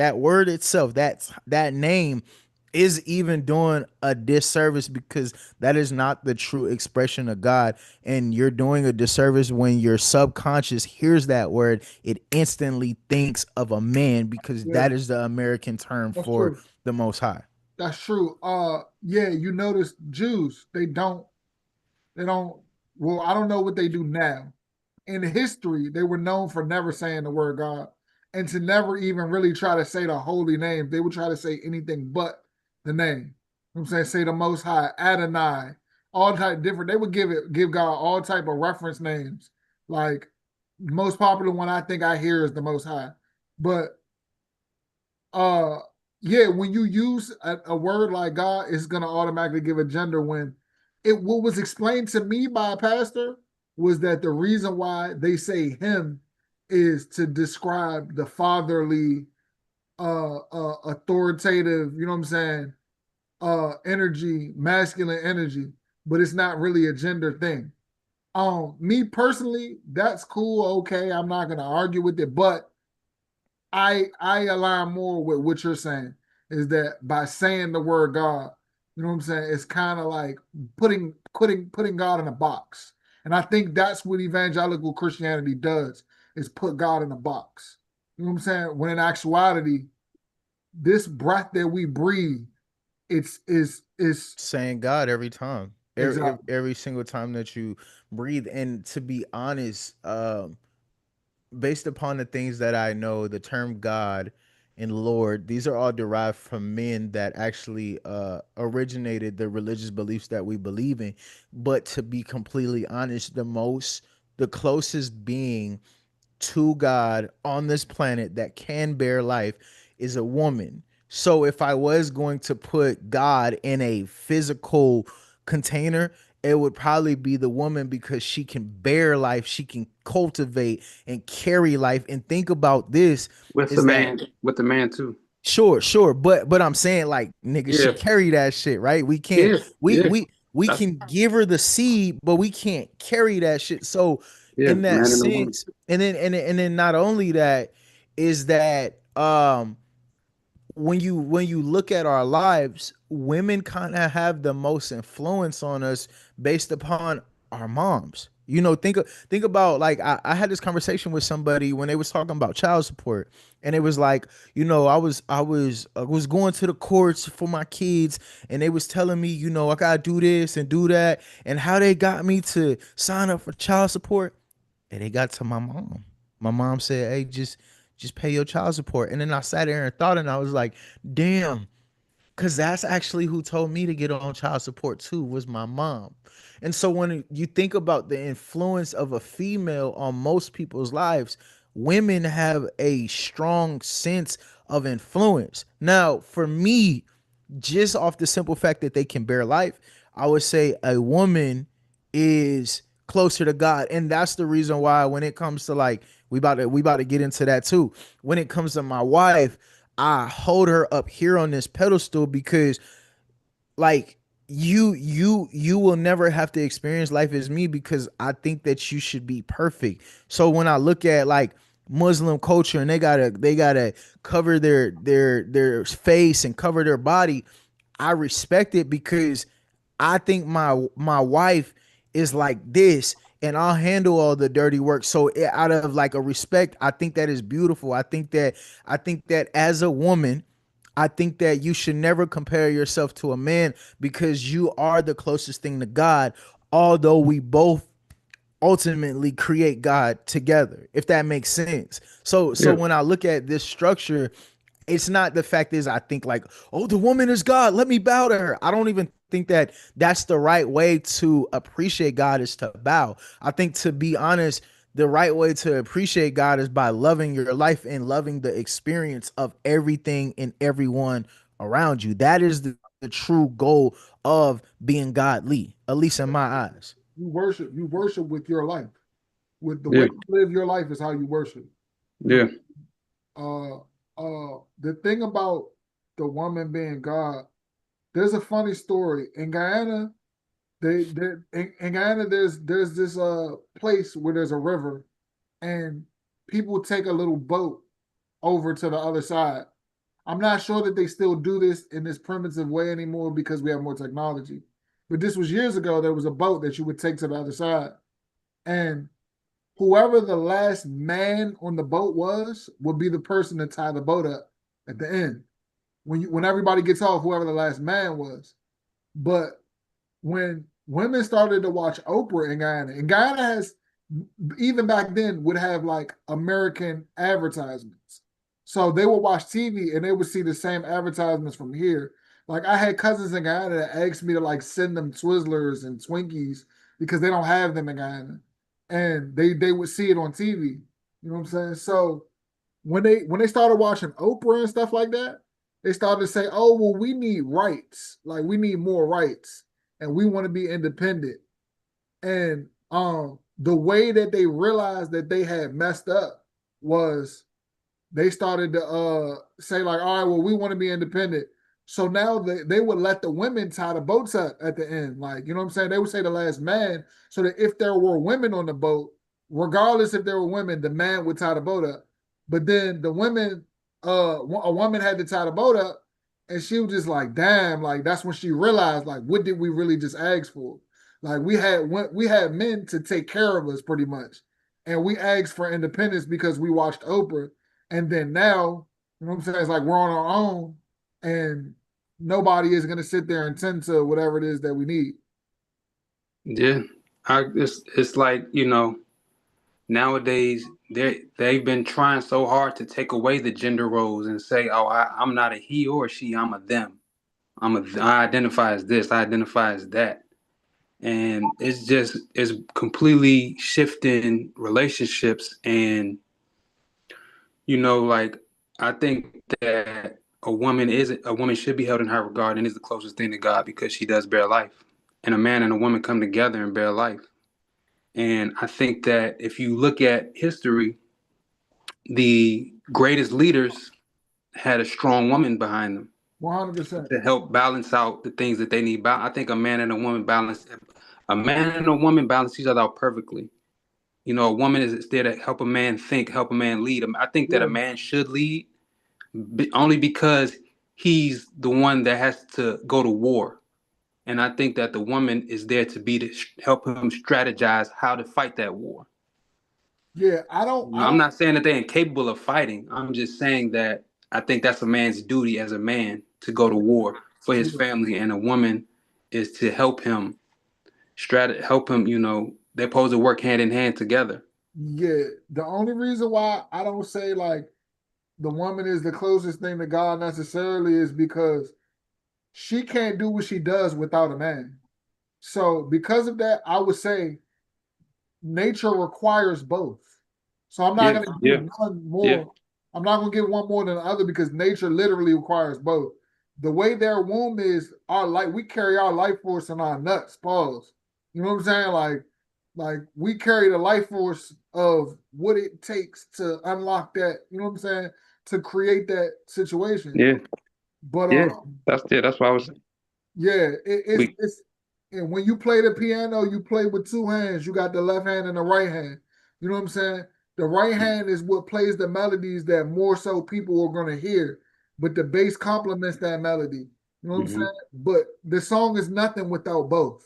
itself, that name, is even doing a disservice, because that is not the true expression of God. And you're doing a disservice when your subconscious hears that word, it instantly thinks of a man, because Yeah, that is the American term that's for true. the Most High. That's true. Yeah, you notice Jews, they don't, well, I don't know what they do now. In history, they were known for never saying the word God and to never even really try to say the holy name. They would try to say anything but the name. You know what I'm saying? Say the most high, Adonai, all type different. They would give God all type of reference names. Like most popular one I think I hear is the most high. But uh yeah, when you use a word like God, it's gonna automatically give a gender. When it what was explained to me by a pastor was that the reason why they say him is to describe the fatherly authoritative, you know what I'm saying, energy, masculine energy, but it's not really a gender thing. Me personally, that's cool, okay, I'm not gonna argue with it, but I align more with what you're saying, is that by saying the word God, you know what I'm saying, it's kind of like putting God in a box. And I think that's what evangelical Christianity does, is put God in a box. You know what I'm saying? When in actuality, this breath that we breathe, it's is Saying God every time, exactly. every single time that you breathe. And to be honest, based upon the things that I know, the term God and Lord, these are all derived from men that actually originated the religious beliefs that we believe in. But to be completely honest, the closest being to God on this planet that can bear life is a woman. So if I was going to put God in a physical container, it would probably be the woman because she can bear life, she can cultivate and carry life. And think about this with the is that man, with the man too. sure, but I'm saying like nigga, she Yeah, carry that shit, right? We can't yeah, yeah. we That's can give her the seed, but we can't carry that shit. So yeah, in that man and the woman. sense, and then not only that is that when you look at our lives, women kind of have the most influence on us based upon our moms. Think about like I had this conversation with somebody when they was talking about child support, and it was like, I was going to the courts for my kids, and they was telling me, I gotta do this and do that, and how they got me to sign up for child support, and they got to my mom. My mom said, "Hey, just pay your child support." And then I sat there and thought, and I was like, "Damn," because that's actually who told me to get on child support too, was my mom. And so when you think about the influence of a female on most people's lives, women have a strong sense of influence. Now, for me, just off the simple fact that they can bear life, I would say a woman is closer to God. And that's the reason why when it comes to like we about to get into that too. When it comes to my wife, I hold her up here on this pedestal because like you will never have to experience life as me, because I think that you should be perfect. So when I look at like Muslim culture and they gotta cover their face and cover their body, I respect it because I think my wife is like this, and I'll handle all the dirty work. So out of like a respect, I think that is beautiful. I think that as a woman, I think that you should never compare yourself to a man because you are the closest thing to God, although we both ultimately create God together, if that makes sense. So Yeah, when I look at this structure, it's not the fact is I think like, oh, the woman is God, let me bow to her. I don't even think that that's the right way to appreciate God, is to bow. I think, to be honest, the right way to appreciate God is by loving your life and loving the experience of everything and everyone around you. That is the true goal of being godly, at least in my eyes. You worship with your life. With the way yeah, you live your life is how you worship. You yeah, know, the thing about the woman being God, there's a funny story in Guyana. In Guyana there's this place where there's a river, and people take a little boat over to the other side. I'm not sure that they still do this in this primitive way anymore because we have more technology. But this was years ago. There was a boat that you would take to the other side, and whoever the last man on the boat was would be the person to tie the boat up at the end. When everybody gets off, whoever the last man was. But when women started to watch Oprah in Guyana, and Guyana has, even back then, would have like American advertisements. So they would watch TV and they would see the same advertisements from here. Like I had cousins in Guyana that asked me to like send them Twizzlers and Twinkies because they don't have them in Guyana, and they would see it on TV. You know what I'm saying? So when they started watching Oprah and stuff like that, they started to say, "Oh, well, we need rights. Like we need more rights, and we want to be independent." And the way that they realized that they had messed up was they started to say like, all right, well, we want to be independent. So now they would let the women tie the boats up at the end. Like, you know what I'm saying? They would say the last man, so that if there were women on the boat, regardless if there were women, the man would tie the boat up. But then the women, a woman had to tie the boat up, and she was just like, damn, like that's when she realized, like, what did we really just ask for? Like we had men to take care of us pretty much. And we asked for independence because we watched Oprah, and then now, you know what I'm saying? It's like we're on our own, and nobody is gonna sit there and tend to whatever it is that we need. yeah. It's like, nowadays they've been trying so hard to take away the gender roles and say, oh, I'm not a he or a she, I'm a them. I identify as this, I identify as that. And it's completely shifting relationships. And like, I think that a woman should be held in high regard and is the closest thing to God because she does bear life. and a man and a woman come together and bear life. And I think that if you look at history, the greatest leaders had a strong woman behind them 100%. to help balance out the things that they need. I think a man and a woman balance each other out perfectly. You know, a woman is there to help a man think, help a man lead. I think that Yeah. a man should lead only because he's the one that has to go to war. And I think that the woman is there to be to help him strategize how to fight that war. Yeah, You know, I'm not saying that they're incapable of fighting. I'm just saying that I think that's a man's duty as a man to go to war for his family, and a woman is to help him help him. You know, they're supposed to work hand in hand together. Yeah, the only reason why I don't say like the woman is the closest thing to God necessarily is because she can't do what she does without a man. So because of that, I would say nature requires both. So I'm not Yeah, going to yeah, give one yeah. more. I'm not going to give one more than the other because nature literally requires both. The way their womb is, our life, we carry our life force in our nuts. Pause. You know what I'm saying? Like we carry the life force of what it takes to unlock that. You know what I'm saying? To create that situation. Yeah, But yeah. That's why I was. yeah, We. it's and when you play the piano, you play with two hands. You got the left hand and the right hand. You know what I'm saying? The right hand is what plays the melodies that more so people are gonna hear, but the bass complements that melody. You know what I'm Mm-hmm. saying? But the song is nothing without both.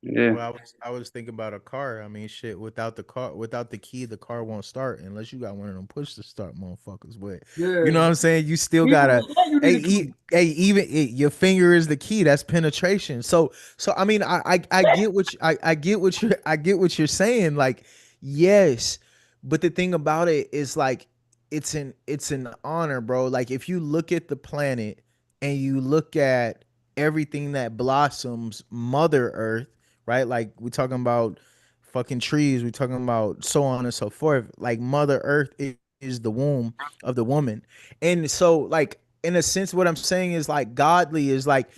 Yeah. Well, I was thinking about a car. I mean, shit, without the key, the car won't start unless you got one of them push to start motherfuckers. But you know Yeah. what I'm saying? You still Even gotta, with that, you need a key. your finger is the key. That's penetration. So I mean, I get I get what you're saying. Like, yes, but the thing about it is like it's an honor, bro. Like if you look at the planet and you look at everything that blossoms, Mother Earth, right? Like we talking about fucking trees, we talking about so on and so forth. Like Mother Earth is the womb of the woman. And so like in a sense what I'm saying is like godly is like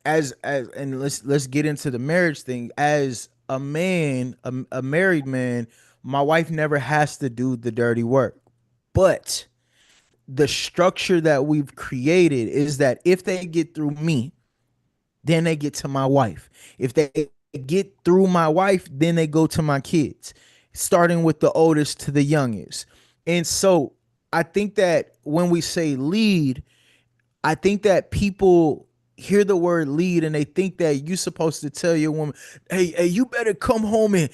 as and let's get into the marriage thing. As a man, a married man, my wife never has to do the dirty work. But the structure that we've created is that if they get through me, then they get to my wife. If they get through my wife, then they go to my kids, starting with the oldest to the youngest. And so I think that when we say lead, I think that people hear the word lead and they think that you're supposed to tell your woman, hey, you better come home and,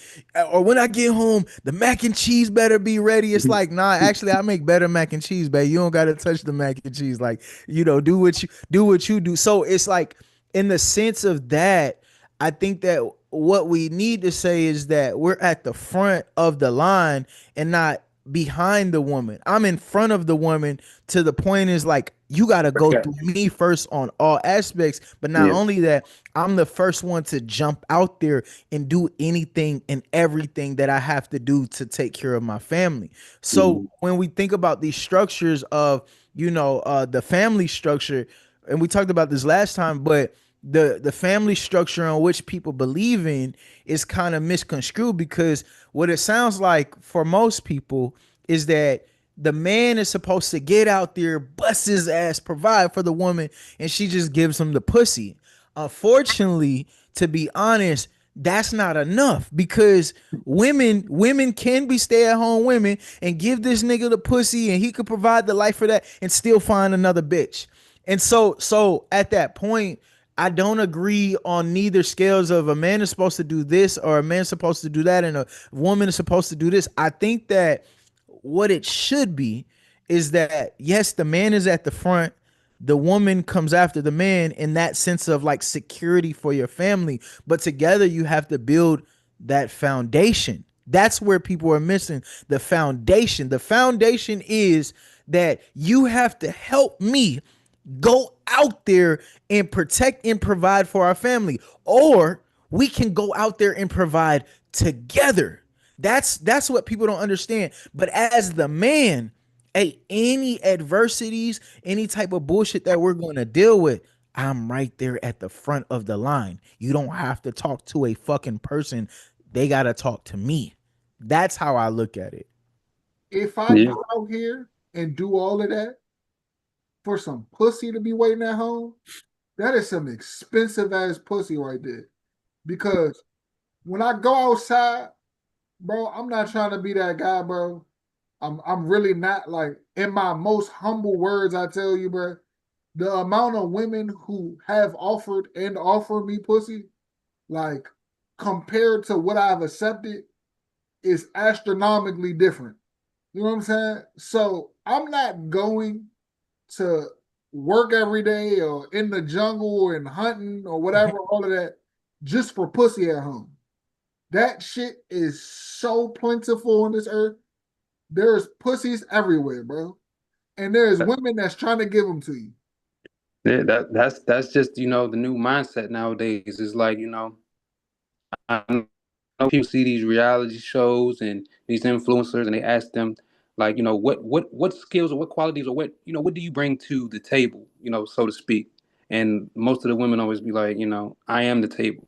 or when I get home, the mac and cheese better be ready. It's like, nah, actually, I make better mac and cheese, babe. You don't got to touch the mac and cheese. Like, do what you do. So it's like, in the sense of that, I think that what we need to say is that we're at the front of the line and not behind the woman. I'm in front of the woman to the point is like you got to go Okay. through me first on all aspects, but not Yeah. only that, I'm the first one to jump out there and do anything and everything that I have to do to take care of my family. So Mm-hmm. when we think about these structures of the family structure, and we talked about this last time, but the family structure on which people believe in is kind of misconstrued, because what it sounds like for most people is that the man is supposed to get out there, bust his ass, provide for the woman, and she just gives him the pussy. Unfortunately, to be honest, that's not enough, because women can be stay-at-home women and give this nigga the pussy and he could provide the life for that and still find another bitch. And so at that point, I don't agree on neither scales of a man is supposed to do this or a man's supposed to do that and a woman is supposed to do this. I think that what it should be is that yes, the man is at the front, the woman comes after the man in that sense of like security for your family, but together you have to build that foundation. That's where people are missing the foundation. The foundation is that you have to help me go out there and protect and provide for our family, or we can go out there and provide together. That's what people don't understand. But as the man, hey, any adversities, any type of bullshit that we're going to deal with, I'm right there at the front of the line. You don't have to talk to a fucking person. They gotta talk to me. That's how I look at it. If I Yeah. go out here and do all of that for some pussy to be waiting at home, that is some expensive ass pussy right there. Because when I go outside, bro, I'm not trying to be that guy, bro. I'm really not. Like, in my most humble words, I tell you, bro, the amount of women who have offered and offer me pussy, like, compared to what I've accepted, is astronomically different. You know what I'm saying? So I'm not going to work every day or in the jungle and hunting or whatever, all of that, just for pussy at home. That shit is so plentiful on this earth. There's pussies everywhere, bro. And there's women that's trying to give them to you. Yeah, that's just the new mindset nowadays. Is like I know people see these reality shows and these influencers, and they ask them like what skills or what qualities or what do you bring to the table, so to speak. And most of the women always be like, I am the table.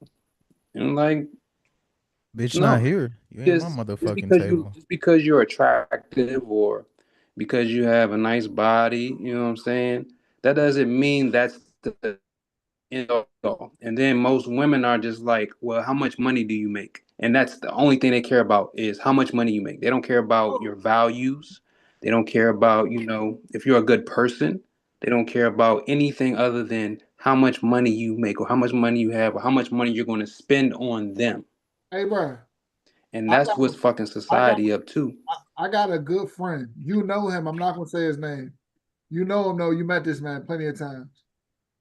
And like, Bitch, not no, here. You ain't my just motherfucking because you table. just because you're attractive or because you have a nice body, you know what I'm saying? That doesn't mean that's the end all. And then most women are just like, well, how much money do you make? And that's the only thing they care about is how much money you make. They don't care about your values. They don't care about, if you're a good person. They don't care about anything other than how much money you make or how much money you have or how much money you're going to spend on them. Hey, bro, And I that's got what's fucking I got society up to. I got a good friend. You know him. I'm not gonna say his name. You know him though. You met this man plenty of times.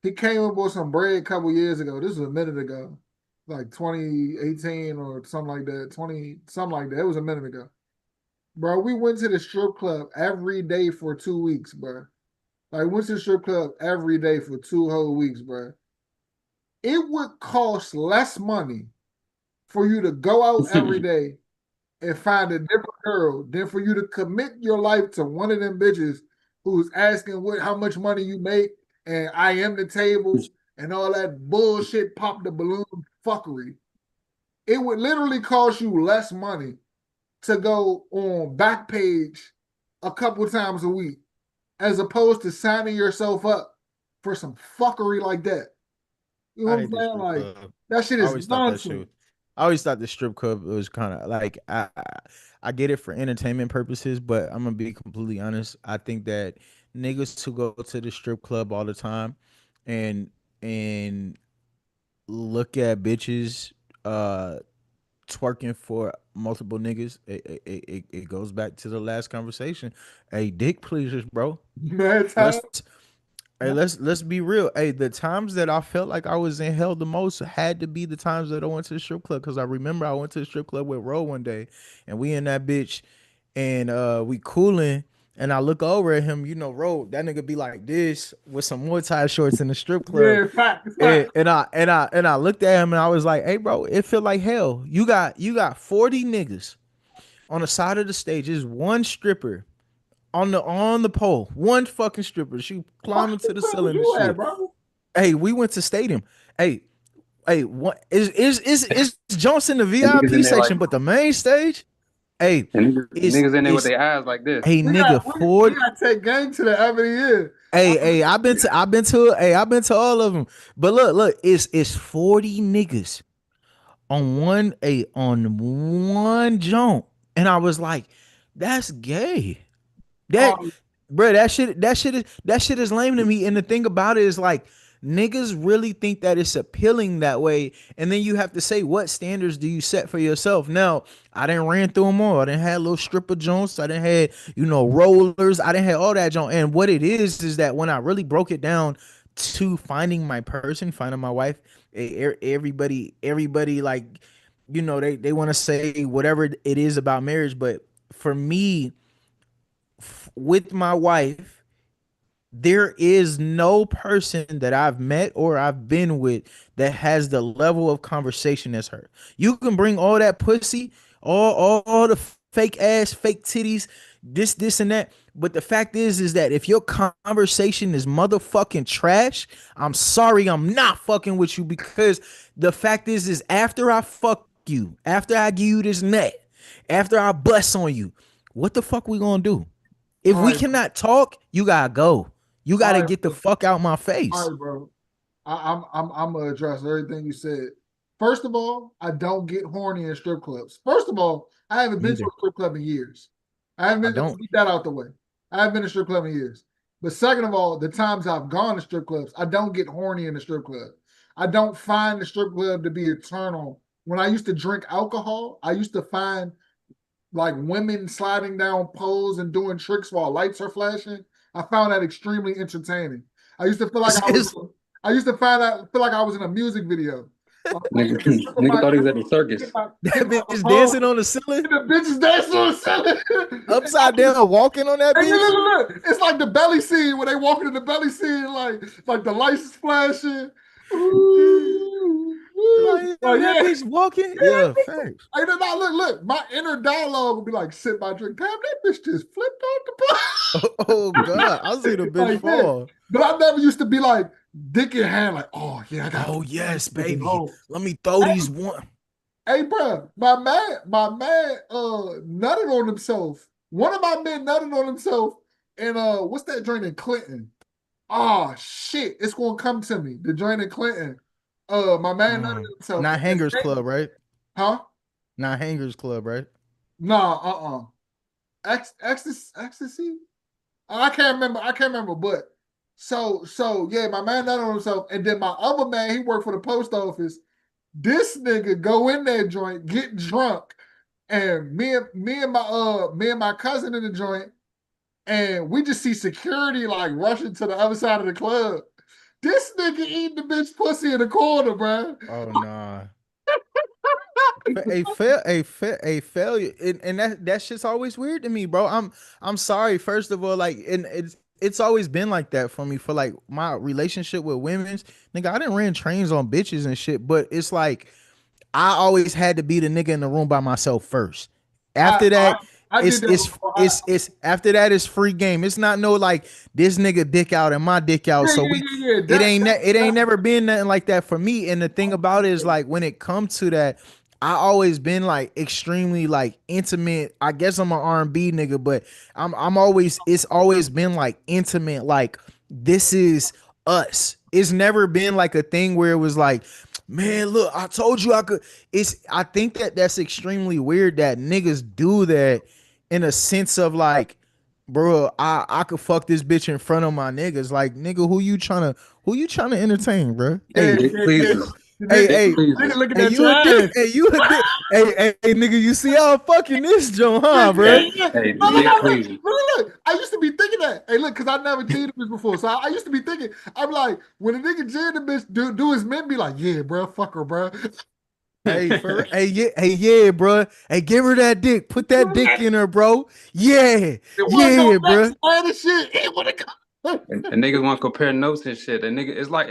He came up with some bread a couple years ago. This was a minute ago, like 2018 or something like that. 20 something like that. It was a minute ago, bro. We went to the strip club every day for 2 weeks, bro. Like, went to the strip club every day for 2 whole weeks, bro. It would cost less money for you to go out every day and find a different girl than for you to commit your life to one of them bitches who's asking what how much money you make and I am the table and all that bullshit pop the balloon fuckery. It would literally cost you less money to go on Backpage a couple times a week as opposed to signing yourself up for some fuckery like that. You know I what I'm hate the saying? strip Like, club. that shit I is always thought that nonsense. shit. I always thought the strip club was kind of like I get it for entertainment purposes, but I'm gonna be completely honest. I think that niggas who go to the strip club all the time and and look at bitches uh twerking for multiple niggas, it goes back to the last conversation. Hey, dick pleasers, bro. Man, time. Let's Hey, let's be real. Hey, the times that I felt like I was in hell the most had to be the times that I went to the strip club. Cause I remember I went to the strip club with Ro one day, and we in that bitch, and we cooling, and I look over at him. Ro, that nigga be like this with some Muay Thai shorts in the strip club, Yeah, fact, and, fact. and I looked at him and I was like, hey, bro, it feel like hell. You got 40 niggas on the side of the stage. Is one stripper on the pole. One fucking stripper. She What climbing to the strip was ceiling and you at, shit. bro? Hey, we went to stadium. Hey, hey, what is Johnson the And niggas in VIP there like, section, but the main stage? Hey, and it's niggas in there with it's their eyes like this. a We got nigga we Ford. got to take game to the every year. Hey, I've been to all of them. But look, it's 40 niggas on one jump, and I was like, that's gay. That Um, bro, that shit is lame to me. And the thing about it is like niggas really think that it's appealing that way. And then you have to say, what standards do you set for yourself? Now, I didn't ran through them all. I didn't have little stripper joints. I didn't had, rollers. I didn't have all that junk. And what it is that when I really broke it down to finding my person, finding my wife, everybody like, they want to say whatever it is about marriage. But for me, with my wife, there is no person that I've met or I've been with that has the level of conversation as her. You can bring all that pussy, all the fake ass, fake titties, this and that. But the fact is that if your conversation is motherfucking trash, I'm sorry, I'm not fucking with you, because the fact is after I fuck you, after I give you this nut, after I bust on you, what the fuck we gonna do? If All we right, cannot talk, you gotta go. You all gotta right, get the bro. fuck out my All face. right, bro. I'm gonna address everything you said. First of all, I don't get horny in strip clubs. First of all, I haven't been to Neither. a strip club in years. I haven't I been. Let's don't. get that out the way. I haven't been to a strip club in years. But second of all, the times I've gone to strip clubs, I don't get horny in the strip club. I don't find the strip club to be eternal. When I used to drink alcohol, I used to find like women sliding down poles and doing tricks while lights are flashing. I found that extremely entertaining. I used to feel like It's, I it's was. I used to find out feel like I was in a music video. Nigga, nigga thought he was at the circus. that Hitting my bitch pole, dancing on the ceiling, and the bitches dancing on the ceiling. upside down, walking on that And bitch. look, it's like the belly scene when they walk into the belly scene, like the lights is flashing. Ooh, ooh. Like Like, that yeah. bitch walking. Yeah, thanks. I know now look, my inner dialogue will be like, sit my drink. Damn, that bitch just flipped off the plate. Oh God, I see the bitch Like this. fall. But I never used to be like dick in hand, like, oh yeah, I got Oh yes, baby. home. Let me throw these one. Hey, bro, my man, nutted on himself. One of my men nutted on himself, and what's that joint in Clinton? Oh shit, it's gonna come to me. The joint in Clinton. My man nutted on himself. Not Hangers Club, right? Huh? Not Hangers Club, right? Nah, ecstasy. I can't remember, but so yeah, my man nutted on himself, and then my other man, he worked for the post office. This nigga go in that joint, get drunk, and me and my cousin in the joint, and we just see security like rushing to the other side of the club. This nigga eating the bitch pussy in the corner, bro. Oh nah. A failure, and that shit's always weird to me, bro. I'm sorry. First of all, like, and it's always been like that for me, for like my relationship with women's nigga. I didn't ran trains on bitches and shit, but it's like I always had to be the nigga in the room by myself first. I After I, that, I it's did that it's before. it's after that it's free game. It's not no like this nigga dick out and my dick out. Yeah, So yeah, we yeah, yeah. it ain't never been nothing like that for me. And the thing about it is like when it comes to that, I always been like extremely like intimate. I guess I'm an R&B nigga, but I'm always it's always been like intimate. Like this is us. It's never been like a thing where it was like, man, look, I told you I could. It's I think that that's extremely weird that niggas do that in a sense of like, bro, I could fuck this bitch in front of my niggas. Like, nigga, who you trying to entertain, bro? Yeah, Hey, Dick yeah, yeah. pleases. hey, Nigga, Dick hey, nigga pleases. looking hey, at you a time. dick? Hey, you a dick? Hey, nigga, you see how I'm fucking this Joe, huh, Yeah, bro? yeah. Hey, No, dick pleases. look. I used to be thinking that. Hey, look, because I never cheated this before. So I used to be thinking, I'm like, when a nigga jam the bitch, do his men be like, yeah, bro, fuck her, bro. Hey, yeah, bro. Hey, give her that dick. Put that dick in her, bro. Yeah, They want to go yeah, next bro. man and shit. He want to go. And niggas want to compare notes and shit. And nigga, it's like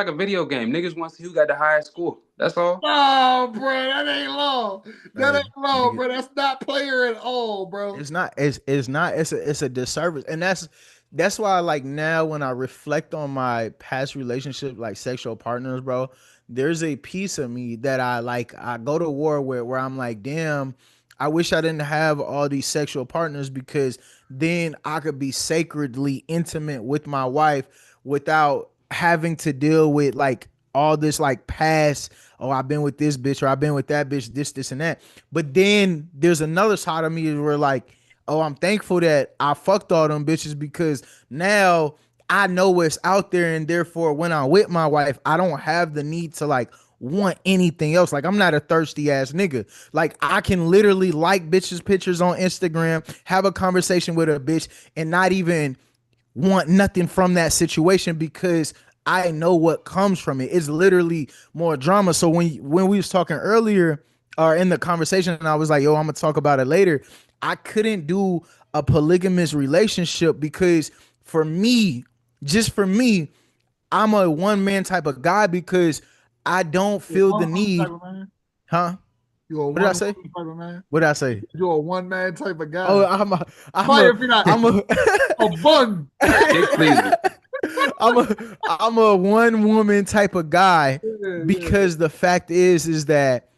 a video game. Niggas want to see who got the highest score. That's all. No, bro, that ain't law. That ain't Hey, law, nigga, bro. That's not player at all, bro. it's a disservice. And that's why like now when I reflect on my past relationship, like sexual partners, bro, there's a piece of me that I go to war with where I'm like, damn, I wish I didn't have all these sexual partners, because then I could be sacredly intimate with my wife without having to deal with like all this like past, oh, I've been with this bitch or I've been with that bitch, this and that. But then there's another side of me where like, oh, I'm thankful that I fucked all them bitches, because now I know what's out there, and therefore when I'm with my wife, I don't have the need to like want anything else. Like I'm not a thirsty ass nigga. Like I can literally like bitches pictures on Instagram, have a conversation with a bitch, and not even want nothing from that situation, because I know what comes from it. It's literally more drama. So when we was talking earlier or in the conversation, and I was like, yo, I'm gonna talk about it later. I couldn't do a polygamous relationship because for me, just for me, I'm a one man type of guy, because I don't feel the I'm the type need, of man. huh? You a What did I one say? woman type of man. What did I say? You're a one man type of Oh, guy. I'm Fire a, if you're not I'm a, a bun. Dick pleasing. I'm a one woman type of guy Yeah. because the fact is that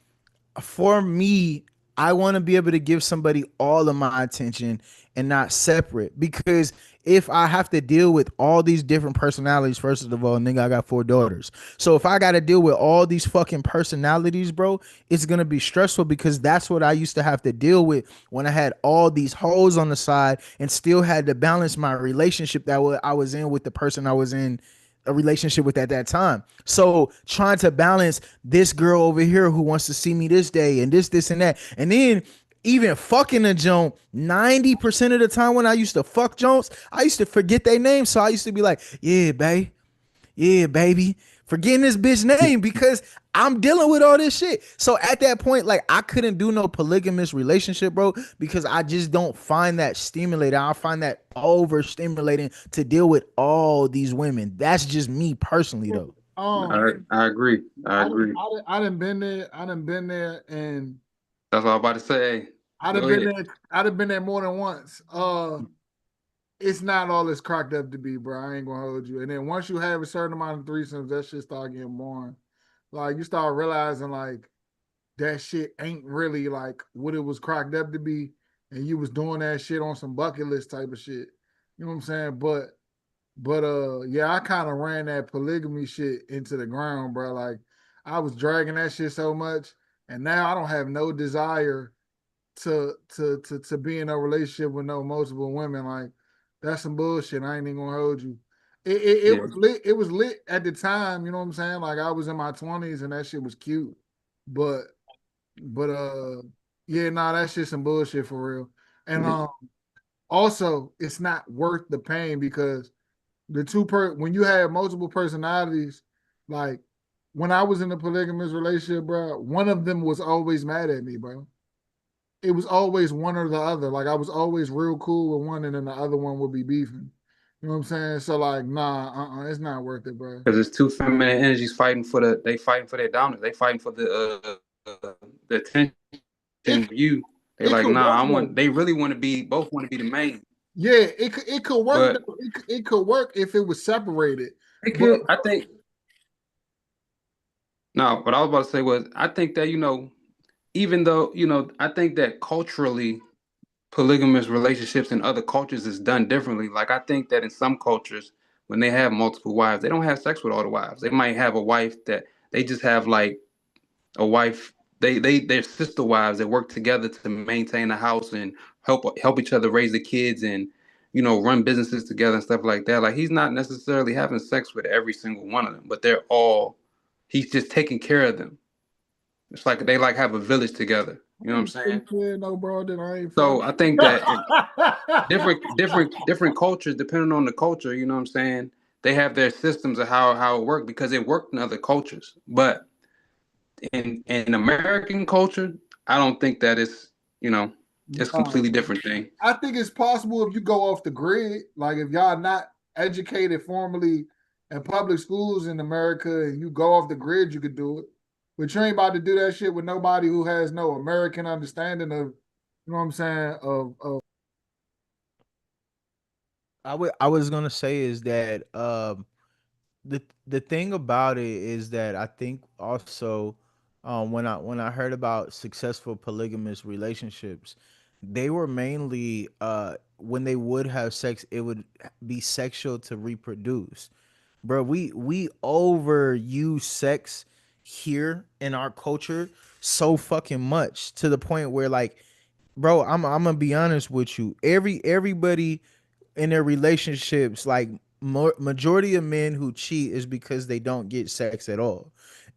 for me, I want to be able to give somebody all of my attention and not separate. Because if I have to deal with all these different personalities, first of all, nigga, I got 4 daughters. So if I got to deal with all these fucking personalities, bro, it's gonna be stressful because that's what I used to have to deal with when I had all these hoes on the side and still had to balance my relationship that I was in with the person I was in a relationship with at that time. So trying to balance this girl over here who wants to see me this day and this and that. And then even fucking a Joan, 90% of the time when I used to fuck Jones, I used to forget their name. So I used to be like, yeah, babe. Yeah, baby. Forgetting this bitch name because I'm dealing with all this shit. So at that point, like I couldn't do no polygamous relationship, bro, because I just don't find that stimulating. I find that overstimulating to deal with all these women. That's just me personally, though. Um, I agree. I agree. I done been there. I done been there, and That's what I'm about to say. I done Go been ahead. there. I done been there more than once. It's not all it's cracked up to be, bro. I ain't gonna hold you. And then once you have a certain amount of threesomes, that shit start getting boring. Like you start realizing like that shit ain't really like what it was cracked up to be, and you was doing that shit on some bucket list type of shit. You know what I'm saying? But yeah, I kind of ran that polygamy shit into the ground, bro. Like I was dragging that shit so much, and now I don't have no desire to be in a relationship with no multiple women. Like that's some bullshit. I ain't even gonna hold you. It Yeah. was lit. It was lit at the time. You know what I'm saying? Like I was in my 20s and that shit was cute. But but yeah, nah, that shit some bullshit for real. And also it's not worth the pain because when you have multiple personalities, like when I was in a polygamous relationship, bro, one of them was always mad at me, bro. It was always one or the other. Like I was always real cool with one, and then the other one would be beefing. You know what I'm saying? So like, nah, it's not worth it, bro. Because it's two feminine energies fighting for they fighting for their dominance. They fighting for the attention It of you. They it like, could work nah, I though. want. They really want to be. Both want to be the main. Yeah, it could work But though. It could work if it was separated. it But could. I think. No, what I was about to say was, I think that even though I think that culturally, polygamous relationships in other cultures is done differently. Like I think that in some cultures, when they have multiple wives, they don't have sex with all the wives. They might have a wife that they just have like a wife. They're sister wives that work together to maintain the house and help each other raise the kids and run businesses together and stuff like that. Like he's not necessarily having sex with every single one of them, but he's just taking care of them. It's like they like have a village together. You know what I'm saying? yeah, no, bro, then I ain't So fucking. I think that different cultures, depending on the culture, you know what I'm saying, they have their systems of how it worked because it worked in other cultures. But in American culture, I don't think that it's a completely different thing. I think it's possible if you go off the grid, like if y'all not educated formally in public schools in America and you go off the grid, you could do it. But you ain't about to do that shit with nobody who has no American understanding of, you know what I'm saying, of I was gonna say is that the thing about it is that I think also when I heard about successful polygamous relationships, they were mainly when they would have sex, it would be sexual to reproduce. Bro, we overuse sex here in our culture so fucking much to the point where like, bro, I'm gonna be honest with you. Everybody in their relationships, like majority of men who cheat is because they don't get sex at all.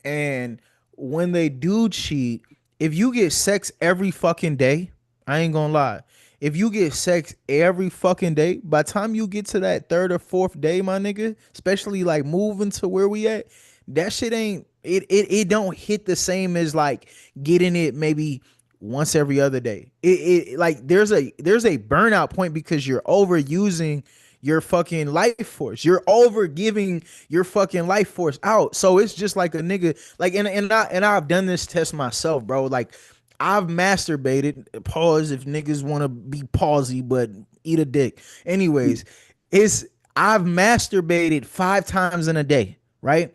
And when they do cheat, if you get sex every fucking day, I ain't gonna lie. If you get sex every fucking day, by the time you get to that third or fourth day, my nigga, especially like moving to where we at, that shit ain't it don't hit the same as like getting it maybe once every other day. It like there's a burnout point because you're overusing your fucking life force. You're over giving your fucking life force out. So it's just like a nigga like and I've done this test myself, bro. Like I've masturbated. Pause if niggas want to be palsy, but eat a dick. Anyways, it's I've masturbated 5 times in a day, right?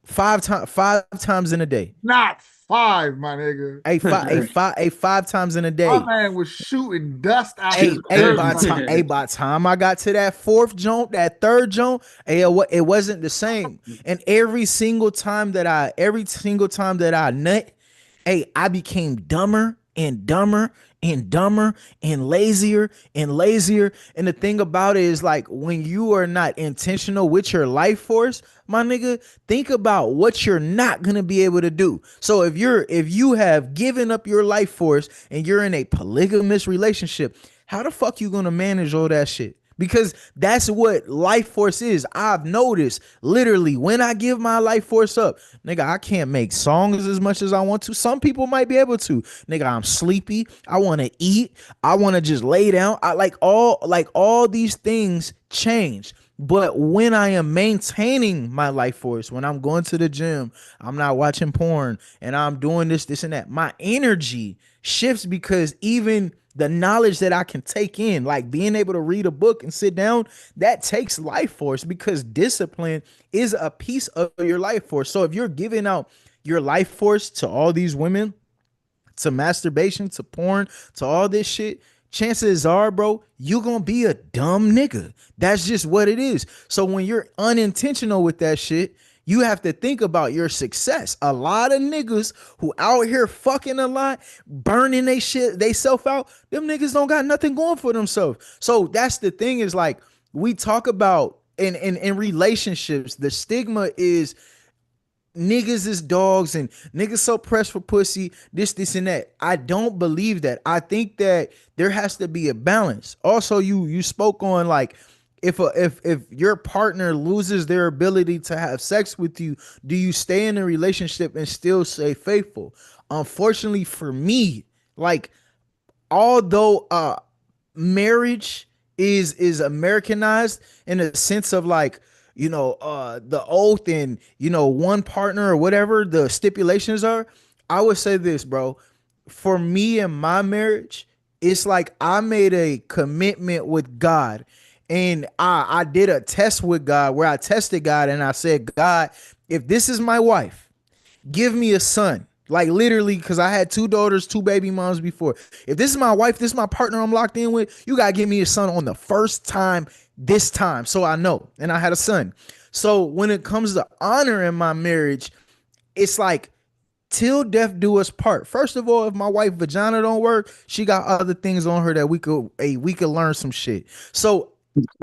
5 times in a day. Not five, my nigga. A 5 times in a My day. man was shooting dust out his Hey, dirt by time, bike. hey, by time I got to that fourth joint, that third joint, hey, it wasn't the same. And every single time that I nut, hey, I became dumber and dumber and dumber and lazier. And the thing about it is, like, when you are not intentional with your life force, my nigga, think about what you're not gonna be able to do. So if you have given up your life force and you're in a polygamous relationship, how the fuck you gonna manage all that shit? Because that's what life force is. I've noticed literally when I give my life force up, nigga, I can't make songs as much as I want to. Some people might be able to. Nigga, I'm sleepy. I want to eat. I want to just lay down. I like all these things change. But when I am maintaining my life force, when I'm going to the gym, I'm not watching porn, and I'm doing this, and that, my energy shifts because even the knowledge that I can take in, like being able to read a book and sit down, that takes life force because discipline is a piece of your life force. So if you're giving out your life force to all these women, to masturbation, to porn, to all this shit, chances are, bro, you gonna be a dumb nigga. That's just what it is. So when you're unintentional with that shit, you have to think about your success. A lot of niggas who out here fucking a lot, burning they shit, they self out, them niggas don't got nothing going for themselves. So that's the thing is, like, we talk about in relationships, the stigma is niggas is dogs and niggas so pressed for pussy, this and that. I don't believe that. I think that there has to be a balance. Also, you spoke on, like, if your partner loses their ability to have sex with you, do you stay in a relationship and still stay faithful? Unfortunately for me, like, although marriage is Americanized in a sense of, like, the oath and one partner or whatever the stipulations are, I would say this, bro. For me and my marriage, it's like I made a commitment with God, and I did a test with God where I tested God and I said, God, if this is my wife, give me a son. Like, literally, because I had 2 daughters, 2 baby moms before. If this is my wife, this is my partner I'm locked in with, you gotta give me a son on the first time, this time, so I know. And I had a son. So when it comes to honor in my marriage, it's like till death do us part. First of all, if my wife vagina don't work, she got other things on her that we could learn some shit. So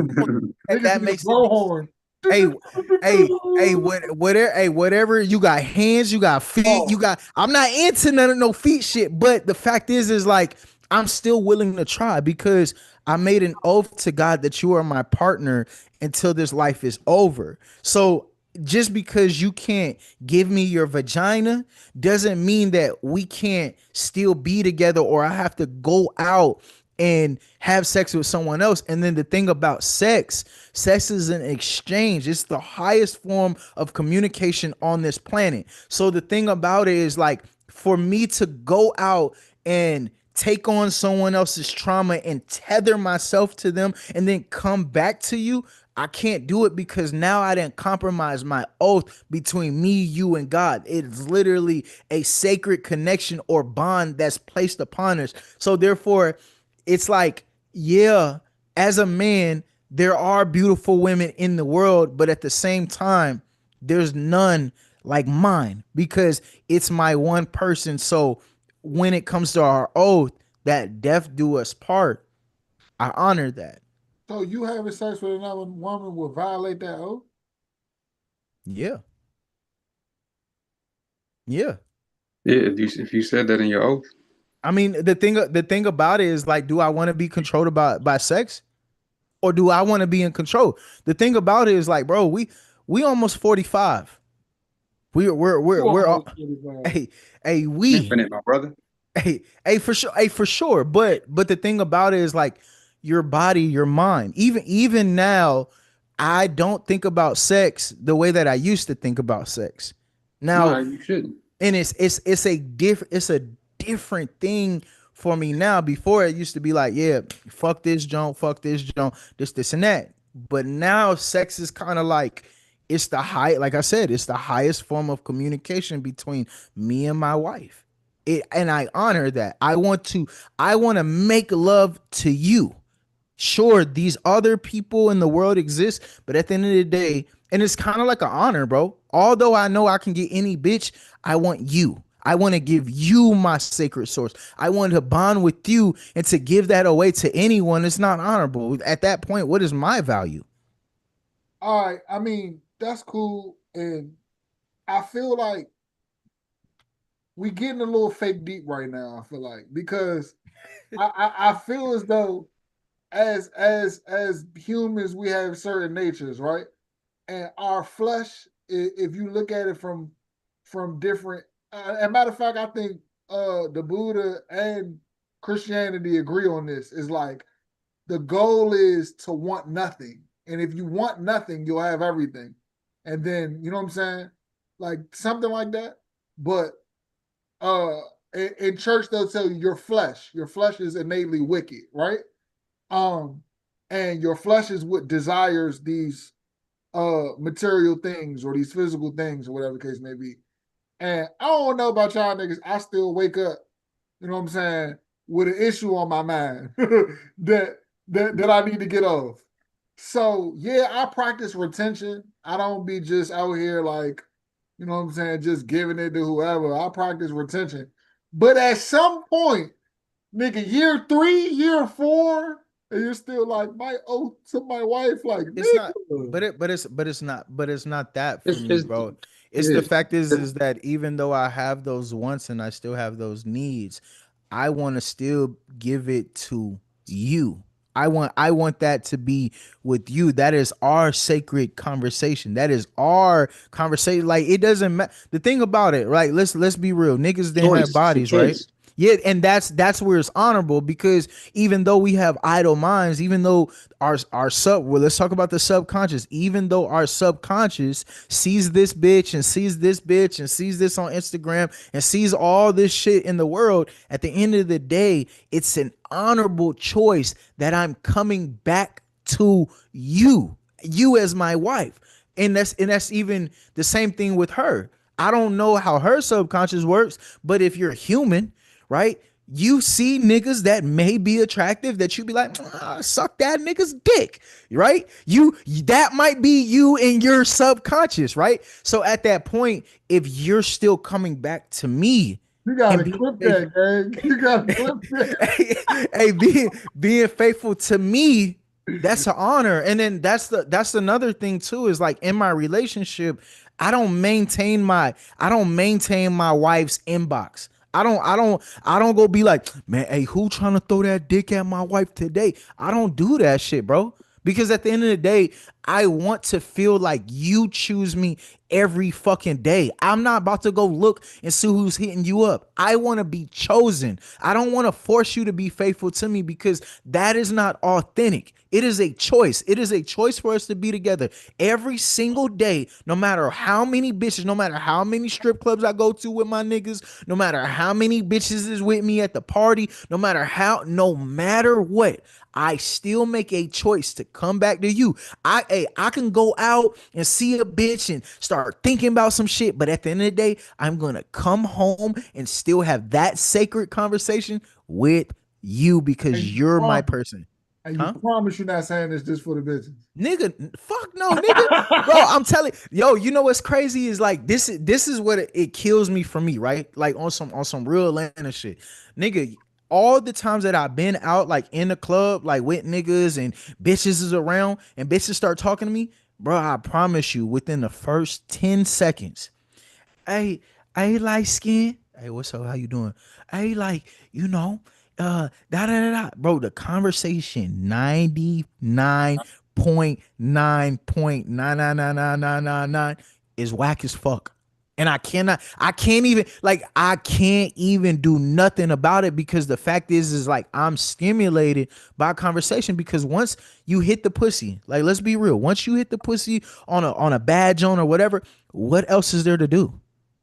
Niggas that need a makes it. blowhorn. Hey, whatever. You got hands, you got feet, you Oh, got. I'm not into none of no feet shit, but the fact is like I'm still willing to try because I made an oath to God that you are my partner until this life is over. So just because you can't give me your vagina doesn't mean that we can't still be together, or I have to go out and have sex with someone else. And then the thing about sex is an exchange. It's the highest form of communication on this planet. So the thing about it is, like, for me to go out and take on someone else's trauma and tether myself to them and then come back to you, I can't do it because now I didn't compromise my oath between me, you, and God. It's literally a sacred connection or bond that's placed upon us. So therefore, it's like, yeah, as a man, there are beautiful women in the world, but at the same time, there's none like mine because it's my one person. So when it comes to our oath, that death do us part, I honor that. so you having sex with another woman will violate that oath? Yeah. Yeah. Yeah, if you said that in your oath. I mean, the thing about it is, like, do I want to be controlled by sex, or do I want to be in control? The thing about it is, like, bro, we almost 45. You We're all, almost 45. hey, hey, we Infinite, my brother. hey, for sure, hey, for sure. But the thing about it is, like, your body, your mind. Even now, I don't think about sex the way that I used to think about sex. No, Now, you shouldn't. and it's a different thing for me now. Before it used to be like, yeah, fuck this junk, this and that. But now sex is kind of like it's the high, like I said, it's the highest form of communication between me and my wife. And I honor that. I want to make love to you. Sure, these other people in the world exist, but at the end of the day, and it's kind of like an honor, bro. Although I know I can get any bitch, I want you. I want to give you my sacred source. I want to bond with you, and to give that away to anyone is not honorable. At that point, what is my value? All right, I mean, that's cool. And I feel like we getting a little fake deep right now, I feel like, because I feel as though as humans we have certain natures, right? And our flesh, if you look at it from different as a matter of fact, I think the Buddha and Christianity agree on this, is like the goal is to want nothing. And if you want nothing, you'll have everything. And then, you know what I'm saying? Like something like that. But uh in church they'll tell you your flesh is innately wicked, right? Um and your flesh is what desires these material things or these physical things or whatever the case may be. And I don't know about y'all niggas, I still wake up, you know what I'm saying, with an issue on my mind that that I need to get off. So yeah, I practice retention. I don't be just out here like, you know what I'm saying, just giving it to whoever. I practice retention. But at some point, nigga, year 3, year 4, and you're still like, my oath to my wife, like, It's not, nigga. but it's not that for me, It's bro. It's yeah. the fact is that even though I have those wants and I still have those needs, I want to still give it to you. I want that to be with you. That is our sacred conversation. That is our conversation. Like it doesn't matter. The thing about it, right? Let's be real. Niggas didn't have Choice. It's a bodies, right? choice. Yeah, and that's where it's honorable because even though we have idle minds, even though our sub well, let's talk about the subconscious. Even though our subconscious sees this bitch and sees this bitch and sees this on Instagram and sees all this shit in the world, at the end of the day, it's an honorable choice that I'm coming back to you as my wife. And that's even the same thing with her. I don't know how her subconscious works, but if you're human, right? You see niggas that may be attractive that you be like, suck that nigga's dick, right? That might be you in your subconscious, right? So at that point, if you're still coming back to me You and gotta being clip faithful, that, gang. You gotta clip that. hey, being faithful to me, that's an honor. And then that's another thing too, is like in my relationship, I don't maintain my wife's inbox. I don't go be like, man, hey, who trying to throw that dick at my wife today? I don't do that shit, bro. Because at the end of the day, I want to feel like you choose me every fucking day. I'm not about to go look and see who's hitting you up. I want to be chosen. I don't want to force you to be faithful to me because that is not authentic. It is a choice. It is a choice for us to be together every single day, no matter how many bitches, no matter how many strip clubs I go to with my niggas, no matter how many bitches is with me at the party, no matter what. I still make a choice to come back to you. I can go out and see a bitch and start thinking about some shit, but at the end of the day, I'm gonna come home and still have that sacred conversation with you And because you you're my promise, person. and you Huh? promise you're not saying this just for the business. Nigga, fuck no, nigga. Bro, I'm telling yo, you know what's crazy is like this is what it kills me for me, right? Like on some real Atlanta shit. Nigga, all the times that I've been out like in the club, like with niggas and bitches is around and bitches start talking to me, bro, I promise you within the first 10 seconds, hey, hey, light skin. Hey, what's up? How you doing? Hey, like, da da da da. Bro, the conversation 99.9.9999999 is whack as fuck. And I can't even do nothing about it because the fact is like I'm stimulated by conversation because once you hit the pussy, like let's be real, once you hit the pussy on a bad joint or whatever, what else is there to do?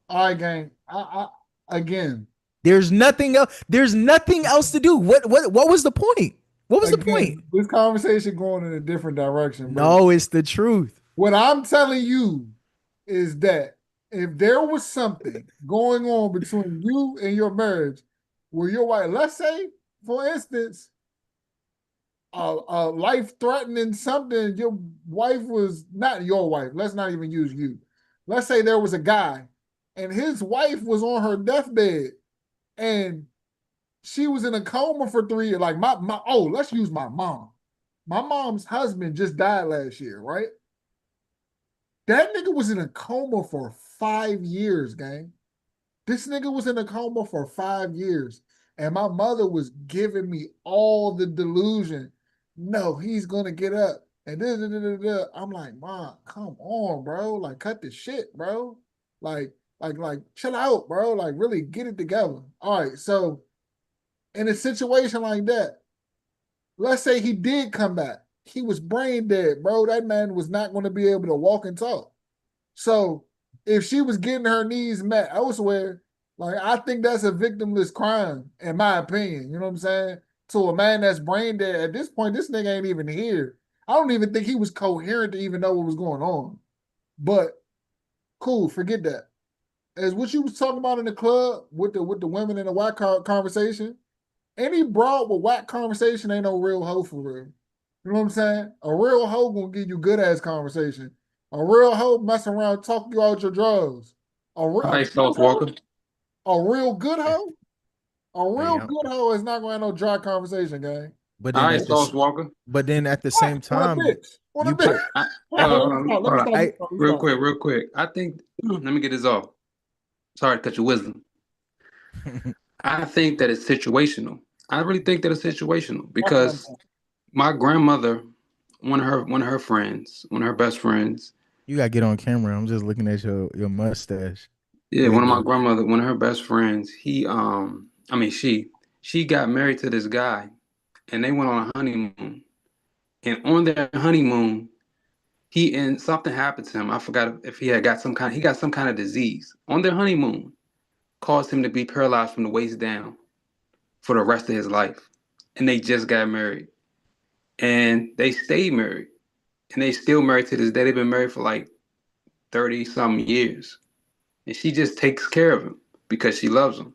All right, gang. I again, There's nothing else. There's nothing else to do. What was the point? What was the point? Again, this conversation going in a different direction, bro. No, it's the truth. What I'm telling you is that if there was something going on between you and your marriage where your wife, let's say, for instance, a life-threatening something, your wife was not your wife. Let's not even use you. Let's say there was a guy and his wife was on her deathbed and she was in a coma for 3 years. Like let's use my mom. My mom's husband just died last year, right? That nigga was in a coma for 5 years, gang. This nigga was in a coma for 5 years. And my mother was giving me all the delusion. No, he's gonna get up. And I'm like, Mom, come on, bro. Like, cut the shit, bro. Like, chill out, bro. Like, really get it together. All right. So in a situation like that, let's say he did come back. He was brain dead, bro. That man was not going to be able to walk and talk. So if she was getting her needs met elsewhere, like, I think that's a victimless crime, in my opinion. You know what I'm saying? To a man that's brain dead, at this point, this nigga ain't even here. I don't even think he was coherent to even know what was going on. But cool, forget that. As what you was talking about in the club with the women in the white conversation, any broad with whack conversation ain't no real hoe for real. You know what I'm saying? A real hoe gonna give you good ass conversation. A real hoe mess around, talk you out your drugs. A real, Hi, Sauce Walker. a real good hoe, a real Hey, good hoe is not gonna have no dry conversation, gang. but then Hi, at Sauce this, Walker. but then at the same On a time, bitch. On a you bitch. put. Let me stop. I Real quick. I think, let me get this off. Sorry to cut your wisdom. I think that it's situational. I really think that it's situational because my grandmother, one of her friends, one of her best friends, You gotta get on camera. I'm just looking at your mustache. yeah, There you one of my go. grandmother, one of her best friends, she got married to this guy and they went on a honeymoon. And on their honeymoon, and something happened to him. I forgot if he got some kind of disease. On their honeymoon, caused him to be paralyzed from the waist down for the rest of his life. And they just got married. And they stayed married. And they still married to this day. They've been married for like 30 some years. And she just takes care of him because she loves him.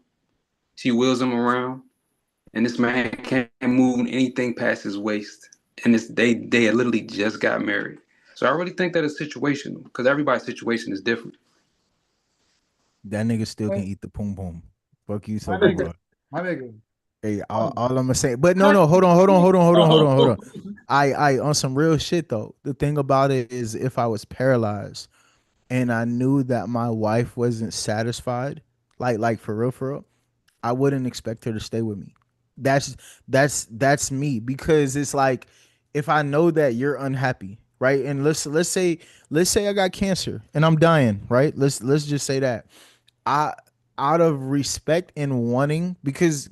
She wheels him around. And this man can't move anything past his waist. And they had literally just got married. So I really think that it's situational because everybody's situation is different. That nigga still can My eat the poom poom. Fuck you talking nigga. about. My nigga. Hey, all I'm gonna say, but no, hold on. I on some real shit though. The thing about it is, if I was paralyzed and I knew that my wife wasn't satisfied, like for real, I wouldn't expect her to stay with me. That's that's me because it's like if I know that you're unhappy, right? And let's say I got cancer and I'm dying, right? Let's just say that. I out of respect and wanting because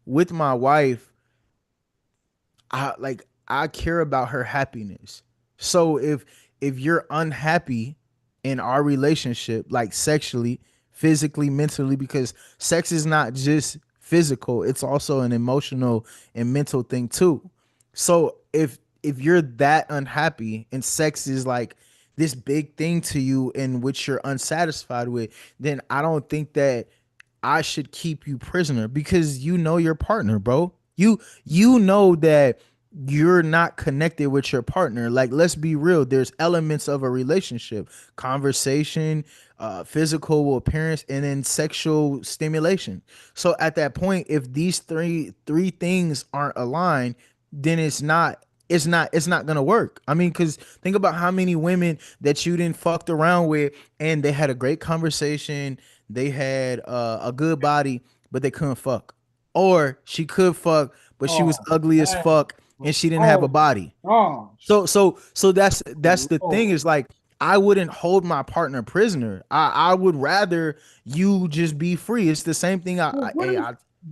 with my wife, I care about her happiness. So if you're unhappy in our relationship, like sexually, physically, mentally, because sex is not just physical, it's also an emotional and mental thing too. So if you're that unhappy and sex is like this big thing to you in which you're unsatisfied with, then I don't think that I should keep you prisoner because you know your partner, bro. You know that you're not connected with your partner. Like, let's be real. There's elements of a relationship, conversation, physical appearance, and then sexual stimulation. So at that point, if these three things aren't aligned, then it's not gonna work. I mean, because think about how many women that you didn't fucked around with and they had a great conversation, they had a good body, but they couldn't fuck. Or she could fuck, but she was Oh, ugly as man. fuck and she didn't have a Oh, body. gosh. So that's the thing Oh. is like I wouldn't hold my partner prisoner. I would rather you just be free. It's the same thing.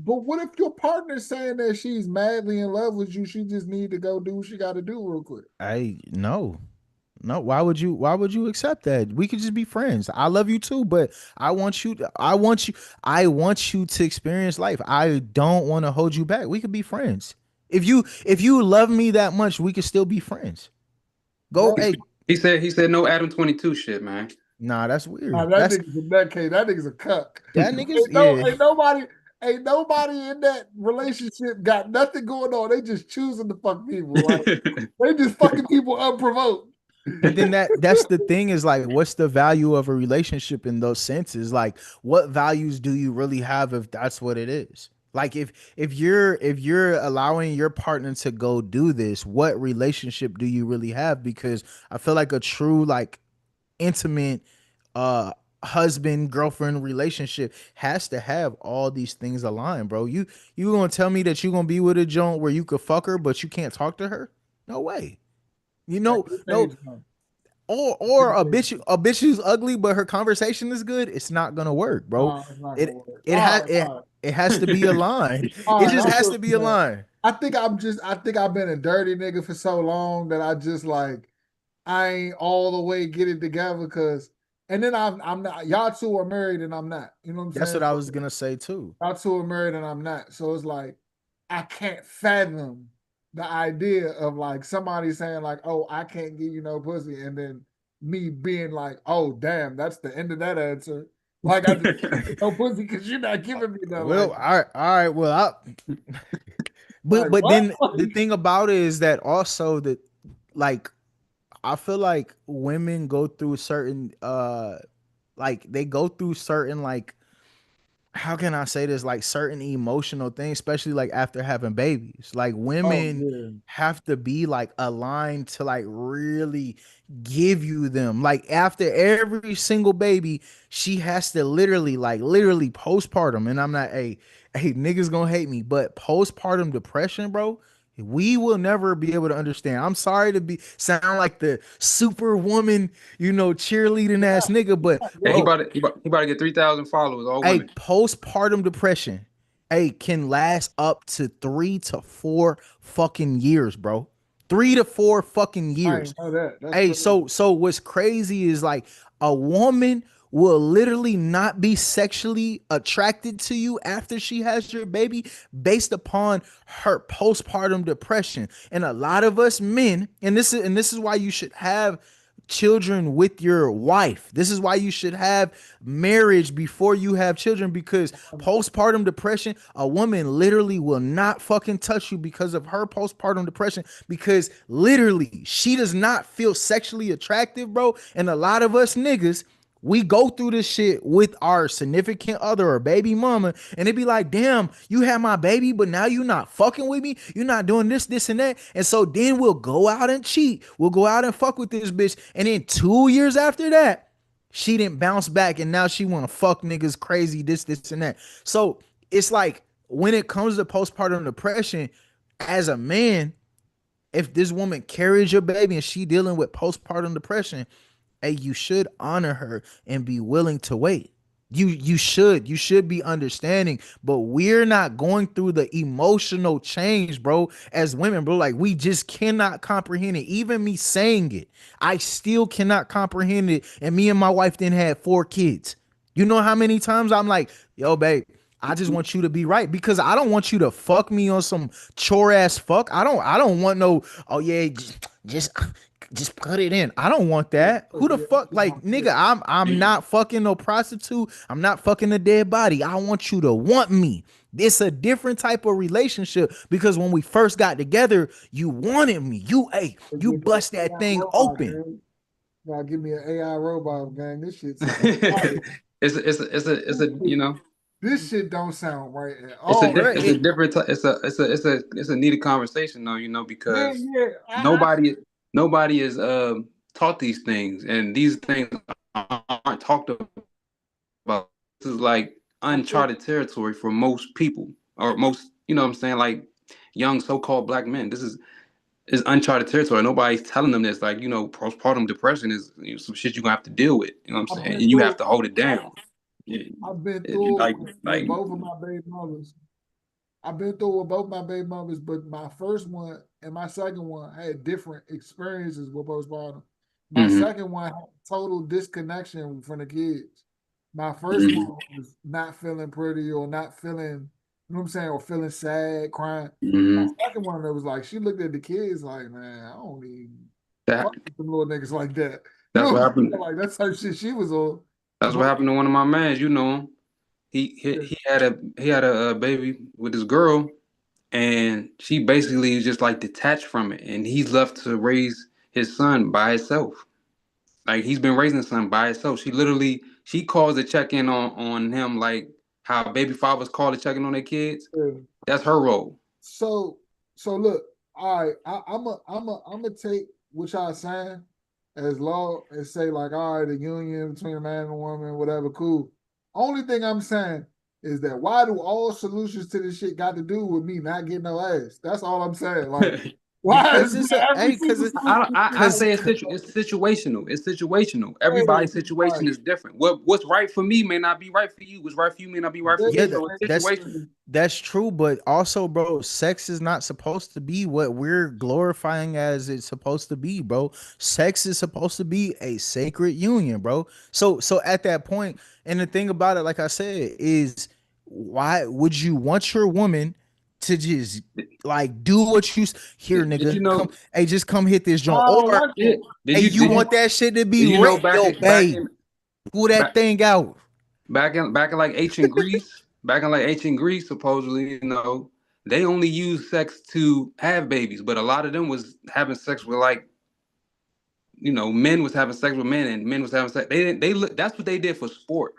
What if your partner's saying that she's madly in love with you? She just need to go do what she got to do real quick. I no No, why would you accept that? We could just be friends. I love you too, but I want you to experience life. I don't want to hold you back. We could be friends. If you love me that much, we could still be friends. Go, Bro, hey, He said no Adam 22 shit, man. nah, that's nah, weird. that That's nigga's in that case. That nigga's a cuck. that niggas, yeah. Ain't nobody in that relationship got nothing going on. They just choosing to fuck people. Like they just fucking people unprovoked. But then that's the thing is like, what's the value of a relationship in those senses? Like, what values do you really have if that's what it is? Like, if you're allowing your partner to go do this, what relationship do you really have? Because I feel like a true like intimate uh husband girlfriend relationship has to have all these things aligned, bro. You gonna tell me that you gonna be with a joint where you could fuck her but you can't talk to her? No way. You Like, know, no, or a bitch who's ugly but her conversation is good, it's not gonna work, bro. no, it's not gonna It work. it has it has to be aligned. It All just right, I has feel to be bad. aligned. I think I've been a dirty nigga for so long that I just like I ain't all the way get it together because and then I'm not y'all two are married and I'm not. You know what I'm That's saying? what I So was gonna say too. y'all two are married and I'm not. So it's like I can't fathom the idea of like somebody saying like, "Oh, I can't give you no pussy," and then me being like, "Oh, damn, that's the end of that answer." Like I just can't get no pussy because you're not giving me that. Well, Like, all right. Well, like but what? then the thing about it is that also that like I feel like women go through certain like they go through certain like how can I say this, like certain emotional things, especially like after having babies. Like Oh women yeah. have to be like aligned to like really give you them. Like after every single baby, she has to literally postpartum. And I'm not hey niggas gonna hate me, but postpartum depression, bro. We will never be able to understand. I'm sorry to be sound like the superwoman, cheerleading ass nigga, but Yeah, he bro, about to get 3,000 followers, all a women. postpartum depression, can last up to 3 to 4 fucking years, bro. 3 to 4 fucking I years. ain't know that. That's Hey, crazy. so what's crazy is like a woman will literally not be sexually attracted to you after she has your baby based upon her postpartum depression. And a lot of us men, and this is why you should have children with your wife. This is why you should have marriage before you have children because postpartum depression, a woman literally will not fucking touch you because of her postpartum depression because literally she does not feel sexually attractive, bro. And a lot of us niggas, we go through this shit with our significant other or baby mama, and it be like, damn, you had my baby, but now you not fucking with me. You're not doing this, this, and that. And so then we'll go out and cheat. We'll go out and fuck with this bitch. And then 2 years after that, she didn't bounce back, and now she want to fuck niggas crazy, this, and that. So it's like when it comes to postpartum depression, as a man, if this woman carries your baby and she dealing with postpartum depression, hey, you should honor her and be willing to wait. You should be understanding, but we're not going through the emotional change, bro, as women, bro. Like we just cannot comprehend it. Even me saying it, I still cannot comprehend it. And me and my wife then had 4 kids. You know how many times I'm like, yo, babe, I just want you to be right because I don't want you to fuck me on some chore ass fuck. I don't want no, oh yeah, just put it in. I don't want that. Who the fuck? Like, nigga, I'm not fucking no prostitute. I'm not fucking a dead body. I want you to want me. It's a different type of relationship because when we first got together, you wanted me. You bust that AI thing robot, open. gang. Gotta give me an AI robot, gang. This shit sounds fire. It's This shit don't sound right at all. Bro, it's a different it's a needed conversation though, Yeah, because yeah. nobody nobody is taught these things, and these things aren't talked about. This is like I feel uncharted territory for most people, or most, what I'm saying, like young so-called black men. This is uncharted territory. Nobody's telling them this. Like, postpartum depression is, some shit you're gonna have to deal with. You know what I'm I've saying? been And you have through to hold it down. I've been Like, through with like both of my baby mothers. I've been through with both my baby mothers, but my first one and my second one had different experiences with postpartum. My second one had total disconnection from the kids. My first one was not feeling pretty or not feeling, you know what I'm saying, or feeling sad, crying. My second one, it was like she looked at the kids like, man, I don't even fuck with them little niggas like that. You That's know what what I'm happened. saying? Like that's how shit she was on. That's what But happened to one of my mans. You know him. He had a baby with his girl, and she basically is just like detached from it, and he's left to raise his son by himself. Like he's been raising the son by himself. She calls to check in on him like how baby fathers call to check in on their kids. yeah. That's her role. So look, all right, I'm gonna take what y'all saying as law and say like, all right, the union between a man and a woman, whatever, cool. Only thing I'm saying is that why do all solutions to this shit got to do with me not getting no ass? That's all I'm saying. Like, why Because is it's a every hey, single I cause, say cause it's situational. It's situational. solution? Everybody's situation is different. What's right for me may not be right for you. What's right for you may not be right for yeah, me. that, So it's that's situational. that's true, but also, bro, sex is not supposed to be what we're glorifying as it's supposed to be, bro. Sex is supposed to be a sacred union, bro. So at that point, and the thing about it, like I said, is why would you want your woman to just like do what you here, Did you nigga? Come, know? hey, just come hit this I joint, don't or like Yeah. that. hey, Did you you did you want that shit to did be you know yo, babe, pull that back thing out. back in like ancient Greece, supposedly, they only used sex to have babies, but a lot of them was having sex with like, men was having sex with men and men was having sex. They didn't they look that's what they did for sport.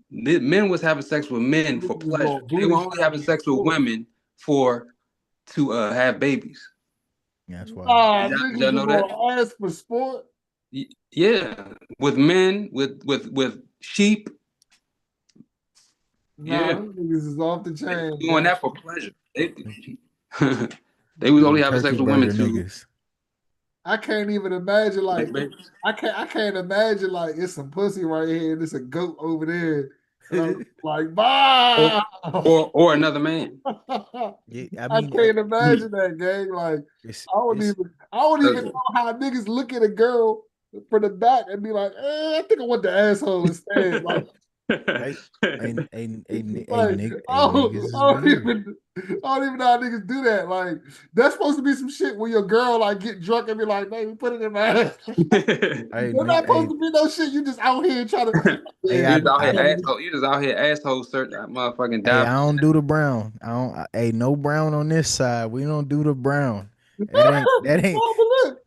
Men was having sex with men for Niggas was pleasure. going They were booty only having shopping. sex with women for to have babies. That's why. Nah, Did niggas y'all was know that? gonna ask for sport. Yeah, with men, with sheep. Nah, Yeah, them niggas is off the they were chain, doing gang. that for pleasure. They was only Them having turkey sex with women burger to niggas. I can't even imagine make like babies. I can't imagine like it's some pussy right here and it's a goat over there. And I'm like, bah! or or another man. Yeah, I I mean, can't imagine that, gang. Like, it's it's I don't even Listen, know how niggas look at a girl from the back and be like, I think I want the asshole instead. Like, a a like nigga a niggas is weird. I don't even know how niggas do that. Like, that's supposed to be some shit where your girl like get drunk and be like, baby, put it in my ass. Hey, They're nigga, not supposed to be no shit. You just out here trying to, hey, yeah, I, you just out I here asshole. You just out here asshole search that motherfucking hey, I dive. don't do the brown. I don't. Hey, no brown on this side. We don't do the brown. That ain't oh, but look,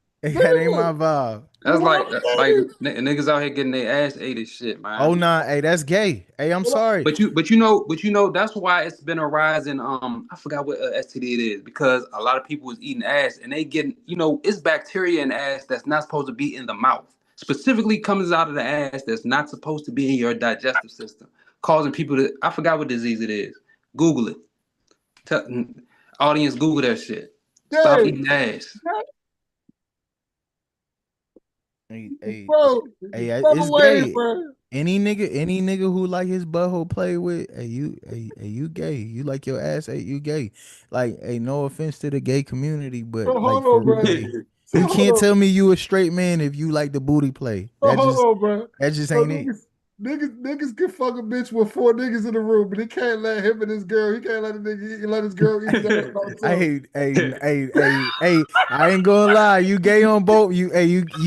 that ain't my look, vibe. That's what like I'm like saying is, niggas out here getting their ass ate and shit, Oh man. nah, hey, that's gay. Hey, I'm sorry. But that's why it's been a rise in I forgot what STD it is, because a lot of people is eating ass and they getting, it's bacteria in ass that's not supposed to be in the mouth. Specifically comes out of the ass that's not supposed to be in your digestive system, causing people to, I forgot what disease it is. Google it. Tell, audience, Google that shit. Stop yeah, eating ass. Hey, hey, bro, hey, step it's away, gay. bro. Any nigga who like his butthole play with, hey, you gay. You like your ass, hey, you gay. Like, hey, no offense to the gay community, but So like hold for on, real, bro. hey, So you hold can't on. tell me you a straight man if you like the booty play. So hold on, bro. That just So ain't it. niggas can fuck a bitch with four niggas in the room, but he can't let him and his girl. He can't let a nigga let his girl eat his ass by I himself. hate, hey, I ain't gonna lie. You gay on both. You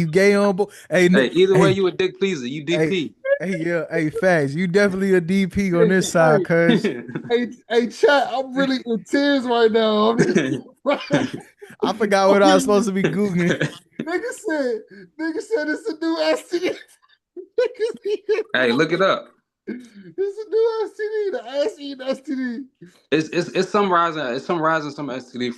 gay on both. Hey, Hey, either way, hey, you a dick pleaser. You hey, DP. hey, yeah, hey, facts. You definitely a DP on Hey, this side, cuz. hey, chat. I'm really in tears right now. I'm just, I forgot what I was supposed to be googling. nigga said, it's a new STD. Hey, look it up. It's a new STD. The ass eating STD. It's summarizing some STD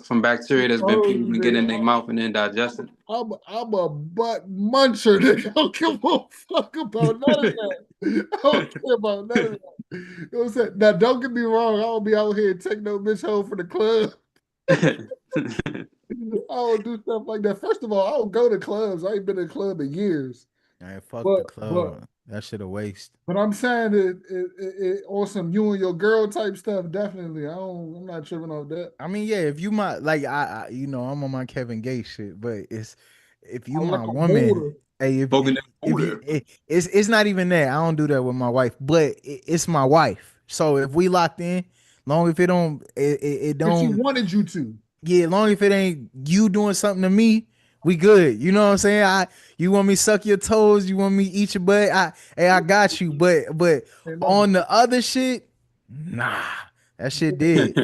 from bacteria that's been Oh, people been getting nigga. in their mouth and then digesting. I'm a butt muncher, nigga. I don't give a fuck about none of that. I don't care about none of that. You know what I'm saying? Now, don't get me wrong. I don't be out here taking no bitch home from the club. I don't do stuff like that. First of all, I don't go to clubs. I ain't been in a club in years. Man, fuck But the but club. That shit a waste. but I'm saying it on some you and your girl type stuff. Definitely, I'm not tripping off that. I mean, yeah, if you might like, I'm on my Kevin Gates shit, but if you I my like a woman, motor. hey, Smoking that if you booty. it's not even that. I don't do that with my wife, but it's my wife. So if we locked in, long if it don't it If she don't wanted you to. yeah, long if it ain't you doing something to me, we good. You know what I'm saying? You want me suck your toes, you want me eat your butt. I got you. But Ain't nothing. on the other shit, nah, that shit did.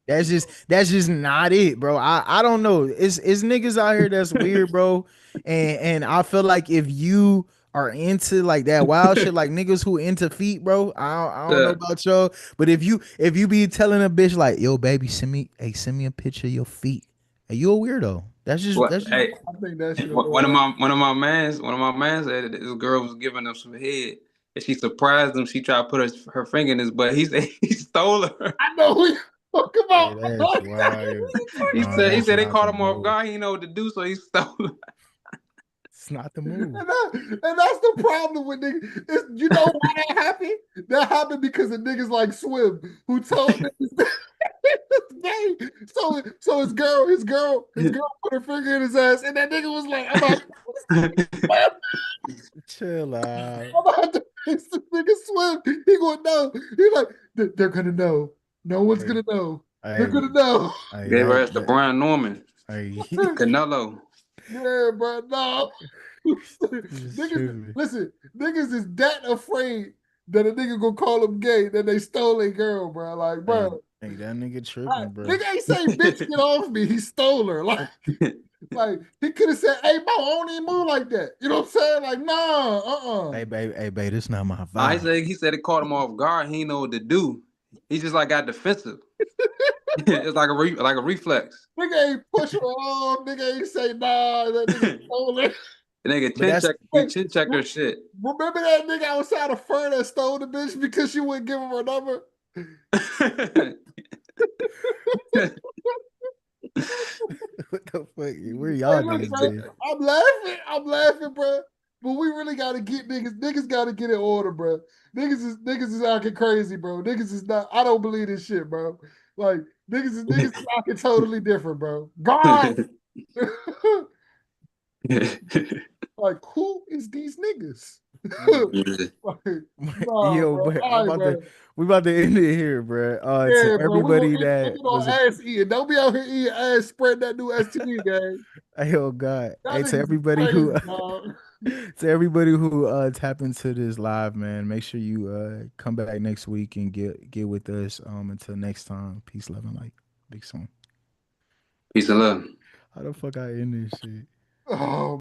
That's just not it, bro. I don't know. It's niggas out here that's weird, bro. And I feel like if you are into like that wild shit, like niggas who into feet, bro. I don't know Yeah. about y'all, but if you be telling a bitch like, yo, baby, send me a picture of your feet. Hey, you a weirdo. That's just What? that's just Hey, I think that shit one of my mans said that this girl was giving him some head, and she surprised him. She tried to put her finger in his butt. He said he stole her. I know who you talking hey, about. that's wild. He Nah, said he that's said they not caught the him off move. guard. He didn't know what to do, so he stole her. It's not the move. And that's the problem with niggas. You know why that happened? That happened because of niggas like Swim who told niggas that it's gay. So his girl put her finger in his ass, and that nigga was like, Chill out. I'm about to face the nigga Swim. He gonna know. He like, they're gonna know. No one's Hey, gonna know. They're hey, gonna know. hey, Gave her that ass to that Brian Norman, hey, Canelo. Yeah, bro. No. just Niggas, tripping. listen, niggas is that afraid that a nigga gonna call them gay that they stole a girl, bro. Like, Hey, bro, hey, that nigga tripping, bro. nigga ain't say bitch get off me. He stole her. Like he could have said, hey, Mo, I don't even move like that. You know what I'm saying? Like, nah, Hey, babe, this not my Nah, he vibe. said he said it caught him off guard. He didn't know what to do. He just like got defensive. It's like a reflex. Nigga ain't push her off. Nigga ain't say nah. That nigga The stole her. nigga But that's he Hey, chin checked her shit. remember that nigga outside of Fur that stole the bitch because she wouldn't give him her number? what the fuck? Where Hey, y'all look, niggas bro, been? I'm laughing, bro. But we really gotta get niggas. Niggas gotta get in order, bro. Niggas is acting crazy, bro. Niggas is not. I don't believe this shit, bro. Like niggas is acting totally different, bro. God, like who is these niggas? Like, nah, Yo, bro. but I'm All right, about to bro. we about to end it here, bro. To Yeah, bro. We everybody gonna end that it was on ass eating. Don't be out here eating ass, spread that new STD, gang. hey, oh God. Y'all Hey, to niggas is everybody who crazy, dog. to everybody who tap into this live, man, make sure you come back next week and get with us. Until next time. Peace, love, and light. Big song. Peace and love. How the fuck I end this shit? Oh